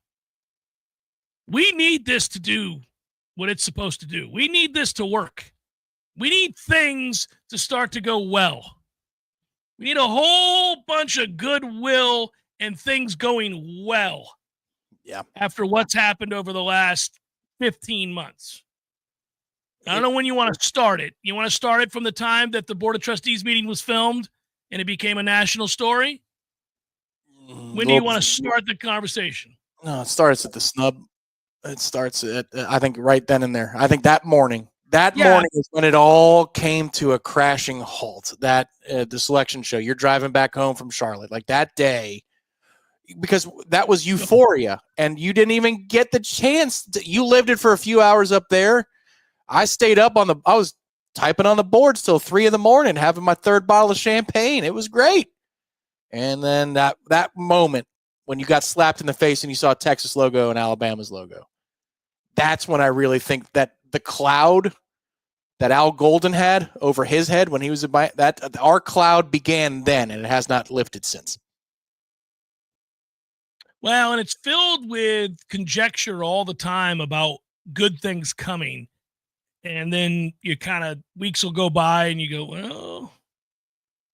we need this to do what it's supposed to do. We need this to work. We need things to start to go well. We need a whole bunch of goodwill and things going well. Yeah. After what's happened over the last 15 months. I don't know when you want to start it. You want to start it from the time that the Board of Trustees meeting was filmed and it became a national story? When do you want to start the conversation? No, it starts at the snub. It starts at, I think, right then and there. I think that morning. Morning is when it all came to a crashing halt. The selection show. You're driving back home from Charlotte. Like that day, because that was euphoria, and you didn't even get the chance. You lived it for a few hours up there. I stayed up I was typing on the boards till 3 a.m, having my third bottle of champagne. It was great. And then that moment when you got slapped in the face and you saw Texas logo and Alabama's logo, that's when I really think that the cloud that Al Golden had over his head when he was our cloud began then, and it has not lifted since. Well, and it's filled with conjecture all the time about good things coming. And then you kind of, weeks will go by and you go, well,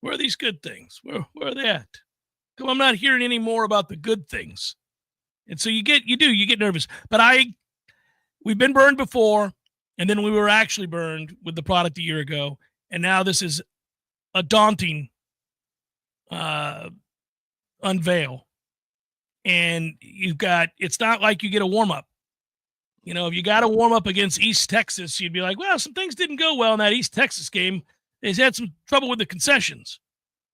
where are these good things? Where are they at? Come, I'm not hearing any more about the good things. And so you get nervous. But we've been burned before, and then we were actually burned with the product a year ago. And now this is a daunting unveil And it's not like you get a warm-up. If you got to warm up against East Texas, you'd be like, well, some things didn't go well in that East Texas game. They had some trouble with the concessions,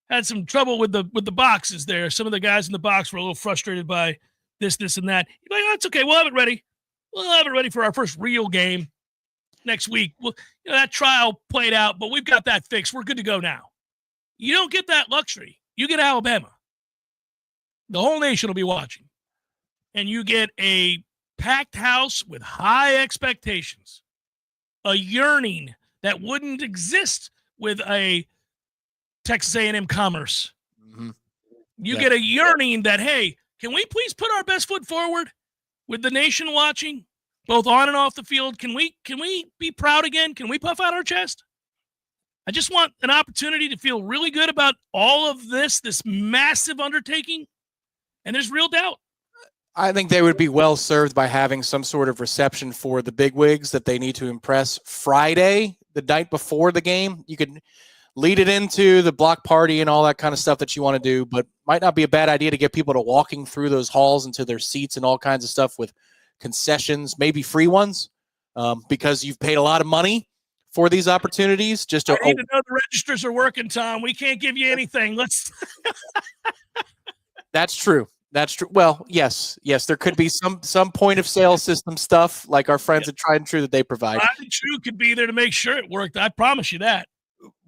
had some trouble with the boxes there. Some of the guys in the box were a little frustrated by this, and that. You'd be like, oh, it's okay. We'll have it ready. We'll have it ready for our first real game next week. Well, that trial played out, but we've got that fixed. We're good to go now. You don't get that luxury. You get Alabama. The whole nation will be watching. And you get a packed house with high expectations, a yearning that wouldn't exist with a Texas A&M Commerce. Mm-hmm. You get a yearning that, hey, can we please put our best foot forward with the nation watching, both on and off the field? Can we be proud again? Can we puff out our chest? I just want an opportunity to feel really good about all of this massive undertaking, and there's real doubt. I think they would be well served by having some sort of reception for the bigwigs that they need to impress Friday, the night before the game. You could lead it into the block party and all that kind of stuff that you want to do, but might not be a bad idea to get people to walking through those halls into their seats and all kinds of stuff with concessions, maybe free ones, because you've paid a lot of money for these opportunities. I need to know the registers are working, Tom. We can't give you anything. That's true. That's true. Well, yes, there could be some point of sale system stuff like our friends at Tried and True that they provide. Tried and True could be there to make sure it worked. I promise you that.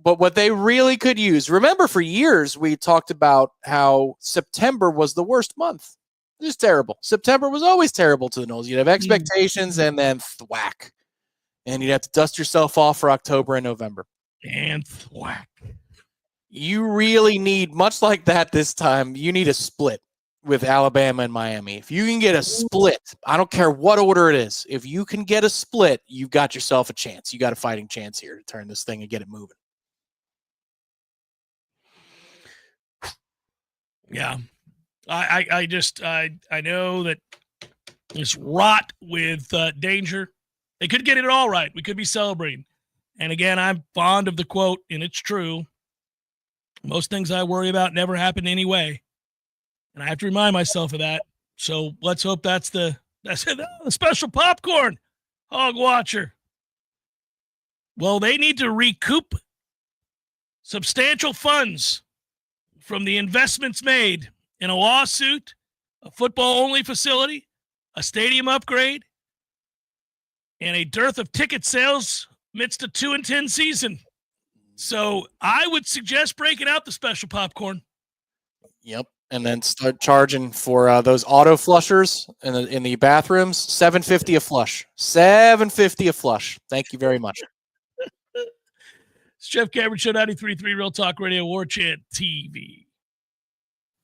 But what they really could use, remember for years we talked about how September was the worst month. It was terrible. September was always terrible to the Noles. You'd have expectations and then thwack. And you'd have to dust yourself off for October and November. And thwack. You really need, much like that this time, you need a split with Alabama and Miami. If you can get a split, I don't care what order it is. If you can get a split, you've got yourself a chance. You got a fighting chance here to turn this thing and get it moving. Yeah. I know that it's rot with danger. They could get it all right. We could be celebrating. And again, I'm fond of the quote, and it's true. Most things I worry about never happen anyway. And I have to remind myself of that. So let's hope that's the special popcorn, Hog Watcher. Well, they need to recoup substantial funds from the investments made in a lawsuit, a football-only facility, a stadium upgrade, and a dearth of ticket sales amidst a 2-10 season. So I would suggest breaking out the special popcorn. Yep. And then start charging for those auto flushers in the bathrooms. $7.50 a flush. $7.50 a flush. Thank you very much. It's Jeff Cameron Show, 93.3 Real Talk Radio, Warchant TV.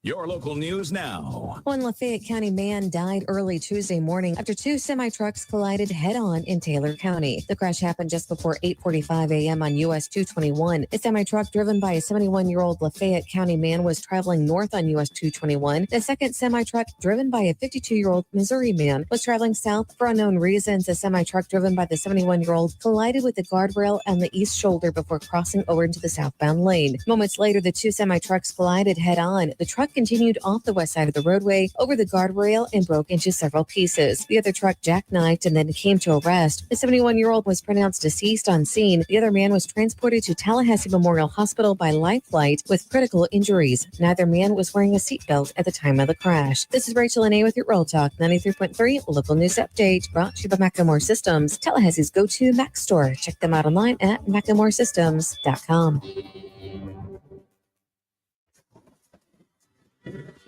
Your local news now. One Lafayette County man died early Tuesday morning after two semi-trucks collided head-on in Taylor County. The crash happened just before 8:45 a.m. on US 221. A semi-truck driven by a 71-year-old Lafayette County man was traveling north on US 221. The second semi-truck driven by a 52-year-old Missouri man was traveling south. For unknown reasons, a semi-truck driven by the 71-year-old collided with the guardrail on the east shoulder before crossing over into the southbound lane. Moments later, the two semi-trucks collided head-on. The truck continued off the west side of the roadway over the guardrail and broke into several pieces. The other truck jackknifed and then came to a rest. The 71-year-old was pronounced deceased on scene. The other man was transported to Tallahassee Memorial Hospital by life flight with critical injuries. Neither man was wearing a seatbelt at the time of the crash. This is Rachel Anay with your Real Talk 93.3 local news update, brought to you by Macklemore Systems, Tallahassee's go-to Mac store. Check them out online at MacklemoreSystems.com.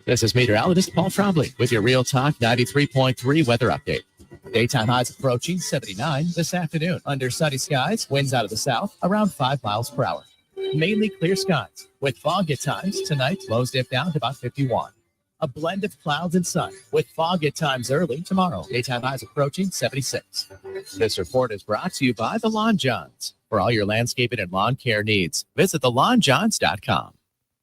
This is meteorologist Paul Trombley with your Real Talk 93.3 weather update. Daytime highs approaching 79 this afternoon. Under sunny skies, winds out of the south around 5 miles per hour. Mainly clear skies with fog at times. Tonight, lows dip down to about 51. A blend of clouds and sun with fog at times early tomorrow. Daytime highs approaching 76. This report is brought to you by the Lawn Johns. For all your landscaping and lawn care needs, visit thelawnjohns.com.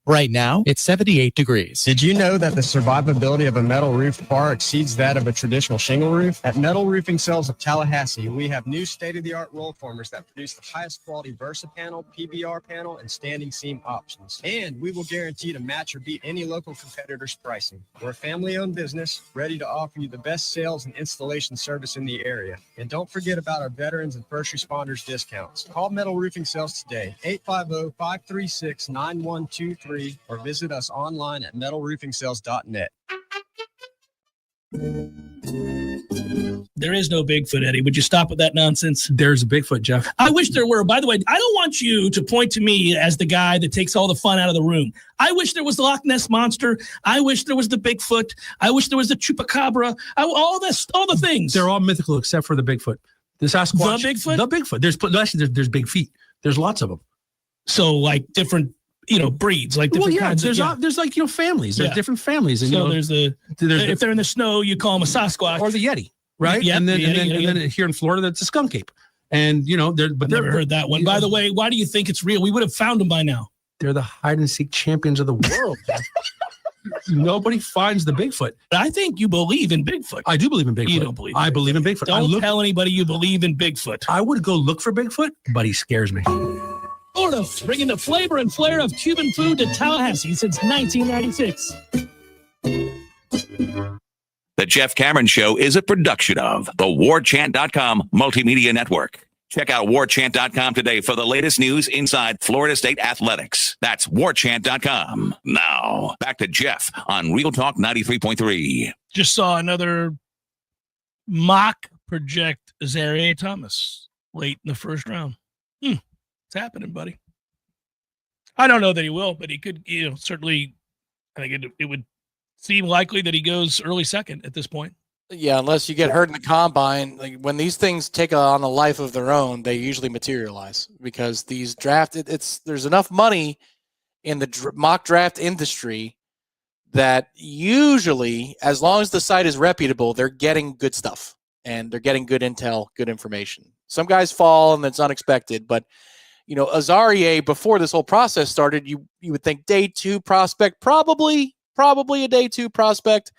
Right now, it's 78 degrees. Did you know that the survivability of a metal roof far exceeds that of a traditional shingle roof? At Metal Roofing Sales of Tallahassee, we have new state-of-the-art roll formers that produce the highest quality Versa panel, PBR panel, and standing seam options. And we will guarantee to match or beat any local competitor's pricing. We're a family-owned business, ready to offer you the best sales and installation service in the area. And don't forget about our veterans and first responders discounts. Call Metal Roofing Sales today, 850-536-9123. Or visit us online at metalroofing.net. There is no Bigfoot, Eddie. Would you stop with that nonsense? There's a Bigfoot, Jeff. I wish there were. By the way, I don't want you to point to me as the guy that takes all the fun out of the room. I wish there was the Loch Ness Monster. I wish there was the Bigfoot. I wish there was the Chupacabra. All the things. They're all mythical except for the Bigfoot. The Sasquatch. The Bigfoot? The Bigfoot. There's big feet. There's lots of them. So like different, breeds, like different kinds. There's like families. There's different families. And, so there's if they're in the snow, you call them a Sasquatch or the Yeti, right? Yep, and then Yeti. Here in Florida, that's a skunk ape. And but never heard that one. By the way, why do you think it's real? We would have found them by now. They're the hide and seek champions of the world. Nobody finds the Bigfoot. I think you believe in Bigfoot. I do believe in Bigfoot. You don't believe. I believe in Bigfoot. Don't tell anybody you believe in Bigfoot. I would go look for Bigfoot, but he scares me. Florida, bringing the flavor and flair of Cuban food to Tallahassee since 1996. The Jeff Cameron Show is a production of the Warchant.com multimedia network. Check out Warchant.com today for the latest news inside Florida State athletics. That's Warchant.com. Now, back to Jeff on Real Talk 93.3. Just saw another mock project Zaire Thomas late in the first round. It's happening, buddy. I don't know that he will, but he could, certainly, I think it would seem likely that he goes early second at this point. Yeah, unless you get hurt in the combine. Like when these things take on a life of their own, they usually materialize because these there's enough money in the mock draft industry that usually, as long as the site is reputable, they're getting good stuff and they're getting good intel, good information. Some guys fall and it's unexpected, but Azarie, before this whole process started, you would think day 2 prospect, probably a day 2 prospect,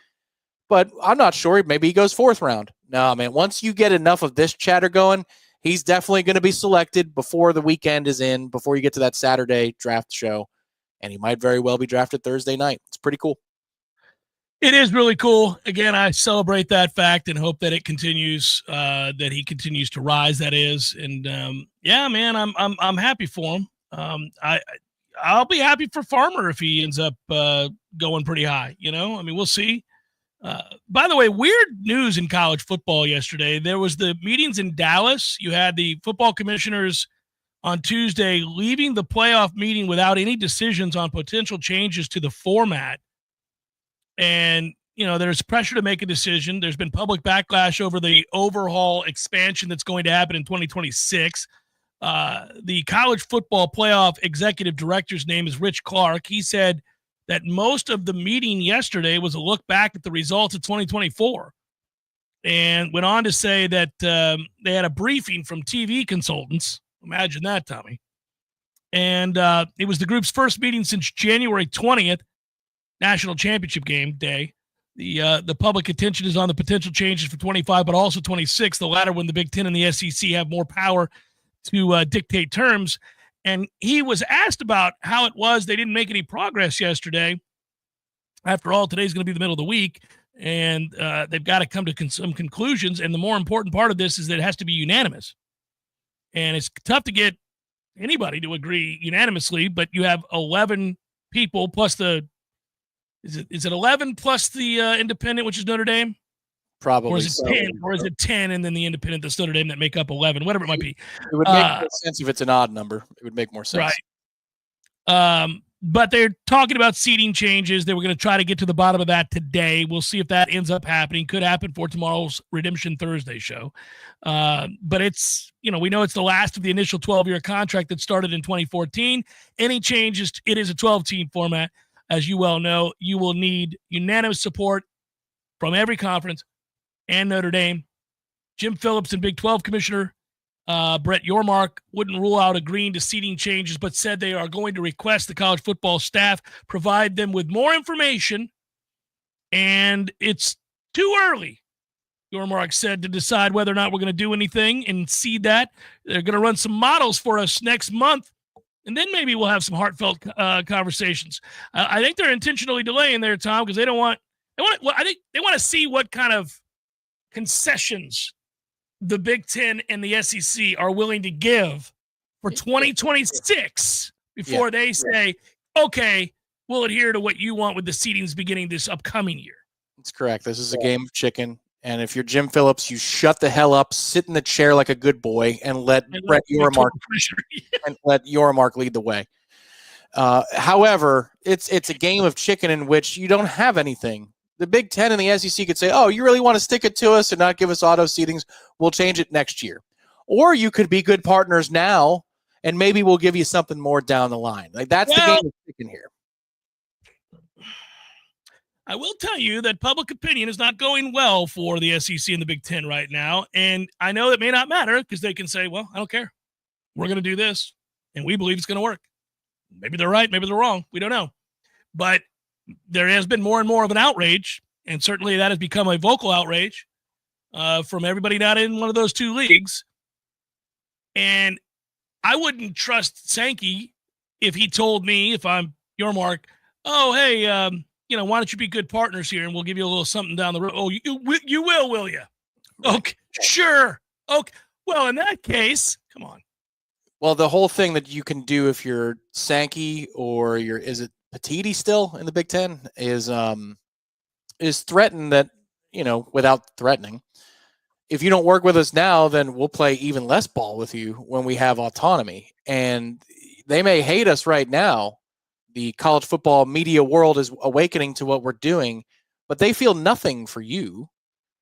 but I'm not sure. Maybe he goes 4th round. No, man, once you get enough of this chatter going, he's definitely going to be selected before the weekend is in, before you get to that Saturday draft show, and he might very well be drafted Thursday night. It's pretty cool. It is really cool. Again, I celebrate that fact and hope that it continues, that he continues to rise. That is, and yeah, man, I'm happy for him. I'll be happy for Farmer if he ends up going pretty high. We'll see. By the way, weird news in college football yesterday. There was the meetings in Dallas. You had the football commissioners on Tuesday leaving the playoff meeting without any decisions on potential changes to the format. And, there's pressure to make a decision. There's been public backlash over the overhaul expansion that's going to happen in 2026. The college football playoff executive director's name is Rich Clark. He said that most of the meeting yesterday was a look back at the results of 2024 and went on to say that they had a briefing from TV consultants. Imagine that, Tommy. And it was the group's first meeting since January 20th. National championship game day. The public attention is on the potential changes for 25, but also 26, the latter when the Big Ten and the SEC have more power to dictate terms. And he was asked about how it was they didn't make any progress yesterday. After all, today's going to be the middle of the week, and they've got to come to some conclusions. And the more important part of this is that it has to be unanimous. And it's tough to get anybody to agree unanimously, but you have 11 people plus is it 11 plus the independent, which is Notre Dame? Probably. Or is it 10? Or is it 10 and then the independent that's Notre Dame that make up 11? Whatever it might be. It would make more sense if it's an odd number. It would make more sense. Right. But they're talking about seating changes. They were going to try to get to the bottom of that today. We'll see if that ends up happening. Could happen for tomorrow's Redemption Thursday show. But it's, we know it's the last of the initial 12-year contract that started in 2014. Any changes, it is a 12-team format. As you well know, you will need unanimous support from every conference and Notre Dame. Jim Phillips and Big 12 Commissioner Brett Yormark wouldn't rule out agreeing to seating changes, but said they are going to request the college football staff provide them with more information, and it's too early, Yormark said, to decide whether or not we're going to do anything and see that. They're going to run some models for us next month, and then maybe we'll have some heartfelt conversations. I think they're intentionally delaying their time because I think they want to see what kind of concessions the Big Ten and the SEC are willing to give for 2026 before they say, okay, we'll adhere to what you want with the seedings beginning this upcoming year. That's correct. This is a game of chicken. And if you're Jim Phillips, you shut the hell up, sit in the chair like a good boy, and let Brett Yormark lead the way. However, it's a game of chicken in which you don't have anything. The Big Ten and the SEC could say, oh, you really want to stick it to us and not give us auto seedings? We'll change it next year. Or you could be good partners now, and maybe we'll give you something more down the line. Like that's the game of chicken here. I will tell you that public opinion is not going well for the SEC and the Big Ten right now. And I know that may not matter because they can say, well, I don't care. We're going to do this, and we believe it's going to work. Maybe they're right. Maybe they're wrong. We don't know. But there has been more and more of an outrage, and certainly that has become a vocal outrage from everybody not in one of those two leagues. And I wouldn't trust Sankey if he told me, if I'm Yormark, oh, hey, why don't you be good partners here, and we'll give you a little something down the road. Oh, you will you? Okay, sure. Okay. Well, in that case, come on. Well, the whole thing that you can do if you're Sankey or is it Petiti still in the Big Ten is threaten that, without threatening. If you don't work with us now, then we'll play even less ball with you when we have autonomy. And they may hate us right now. The college football media world is awakening to what we're doing, but they feel nothing for you.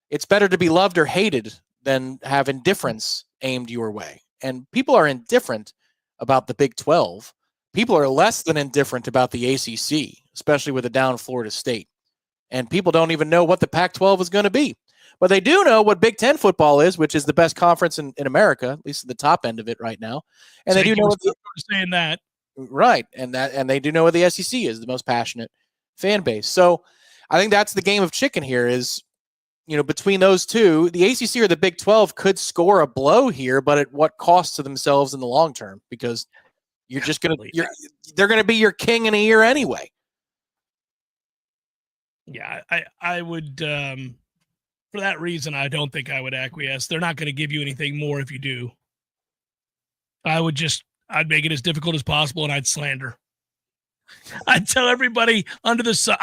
It's better to be loved or hated than have indifference aimed your way. And people are indifferent about the Big 12. People are less than indifferent about the ACC, especially with a down Florida State. And people don't even know what the Pac-12 is going to be. But they do know what Big Ten football is, which is the best conference in America, at least at the top end of it right now. And so they do know what saying that. Right. And they do know what the SEC is, the most passionate fan base. So I think that's the game of chicken here is, between those two, the ACC or the Big 12 could score a blow here, but at what cost to themselves in the long term? Because you're just going to, they're going to be your king in a year anyway. Yeah, I would, for that reason, I don't think I would acquiesce. They're not going to give you anything more if you do. I'd make it as difficult as possible, and I'd slander. I'd tell everybody under the sun.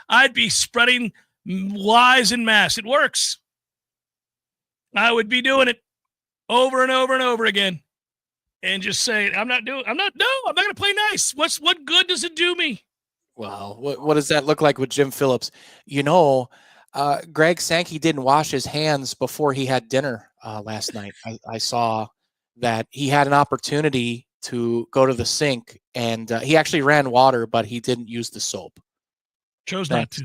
I'd be spreading lies en masse. It works. I would be doing it over and over and over again, and just saying, I'm not going to play nice. What good does it do me? Well, what does that look like with Jim Phillips? Greg Sankey didn't wash his hands before he had dinner last night. I saw that he had an opportunity to go to the sink, and he actually ran water, but he didn't use the soap. Chose not to.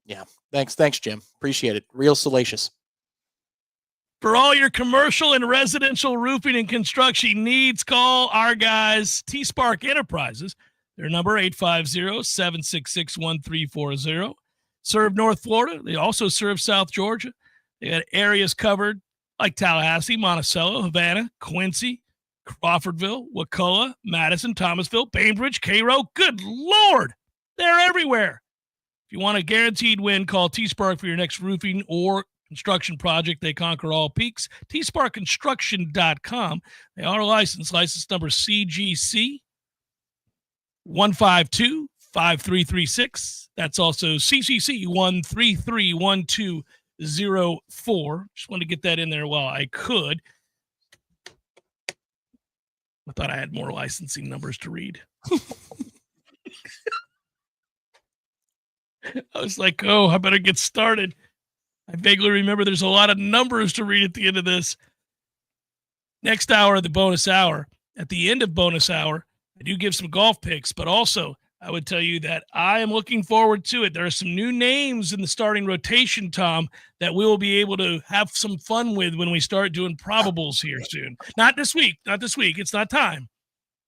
Yeah. Thanks, Jim. Appreciate it. Real salacious. For all your commercial and residential roofing and construction needs, call our guys, T-Spark Enterprises. Their number, 850-766-1340. Serve North Florida. They also serve South Georgia. They got areas covered like Tallahassee, Monticello, Havana, Quincy, Crawfordville, Wacoa, Madison, Thomasville, Bainbridge, Cairo. Good Lord, they're everywhere. If you want a guaranteed win, call T-Spark for your next roofing or construction project. They conquer all peaks. TSparkConstruction.com. They are licensed. License number CGC 152-5336. That's also CCC 1331204. Just wanted to get that in there while I could. I thought I had more licensing numbers to read. I was like, I better get started. I vaguely remember there's a lot of numbers to read at the end of this. Next hour of the bonus hour. At the end of bonus hour, I do give some golf picks, but also I would tell you that I am looking forward to it. There are some new names in the starting rotation, Tom, that we will be able to have some fun with when we start doing probables here soon. Not this week. It's not time.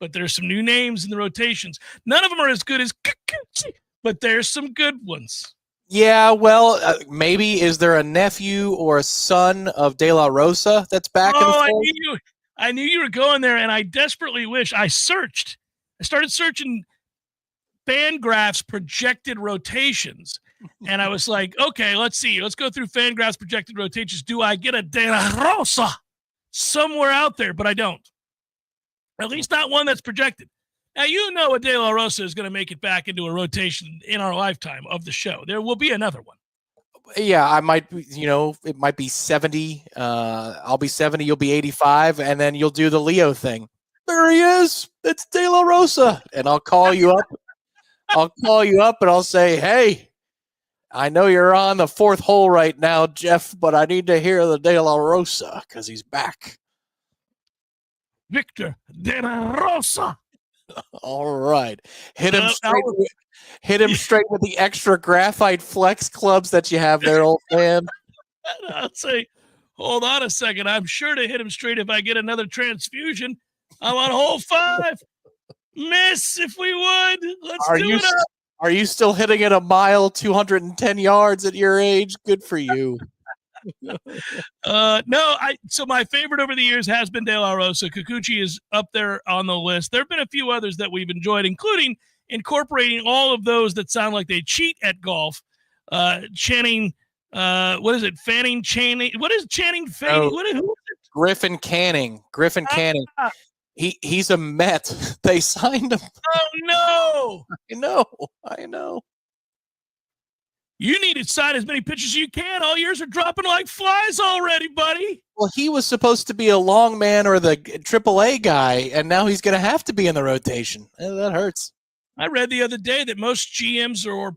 But there's some new names in the rotations. None of them are as good as Kikuchi, but there's some good ones. Yeah, well, maybe is there a nephew or a son of De La Rosa that's back in the fold? I knew you were going there, and I desperately wish. I started searching FanGraphs projected rotations, and I was like, okay, let's see. Let's go through FanGraphs projected rotations. Do I get a De La Rosa somewhere out there? But I don't. At least not one that's projected. Now, you know a De La Rosa is going to make it back into a rotation in our lifetime of the show. There will be another one. Yeah, I might, it might be 70. I'll be 70, you'll be 85, and then you'll do the Leo thing. There he is. It's De La Rosa. And I'll call you up. And I'll say, hey, I know you're on the fourth hole right now, Jeff, but I need to hear the De La Rosa because he's back. Victor De La Rosa. All right. Hit him straight with the extra graphite flex clubs that you have there, old man. I'll say, hold on a second. I'm sure to hit him straight if I get another transfusion. I'm on hole 5. Miss, if we would. Let's do it up. Are you still hitting it a mile, 210 yards at your age? Good for you. So my favorite over the years has been De La Rosa. Kikuchi is up there on the list. There have been a few others that we've enjoyed, including incorporating all of those that sound like they cheat at golf. Channing, what is it? Fanning Channing. What is Channing Fanning? Who is it? Griffin Canning. He's a Met. They signed him. Oh no! I know. You need to sign as many pitchers as you can. All yours are dropping like flies already, buddy. Well, he was supposed to be a long man or the AAA guy, and now he's going to have to be in the rotation. That hurts. I read the other day that most GMs or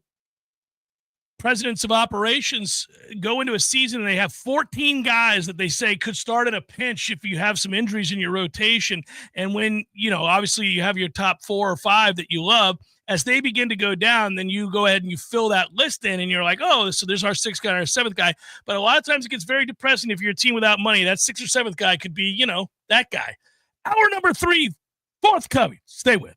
presidents of operations go into a season and they have 14 guys that they say could start in a pinch if you have some injuries in your rotation. And when, obviously you have your top 4 or 5 that you love, as they begin to go down, then you go ahead and you fill that list in and you're like, oh, so there's our 6th guy and our 7th guy. But a lot of times it gets very depressing if you're a team without money. That 6th or 7th guy could be, that guy. Hour number 3, forthcoming. Stay with.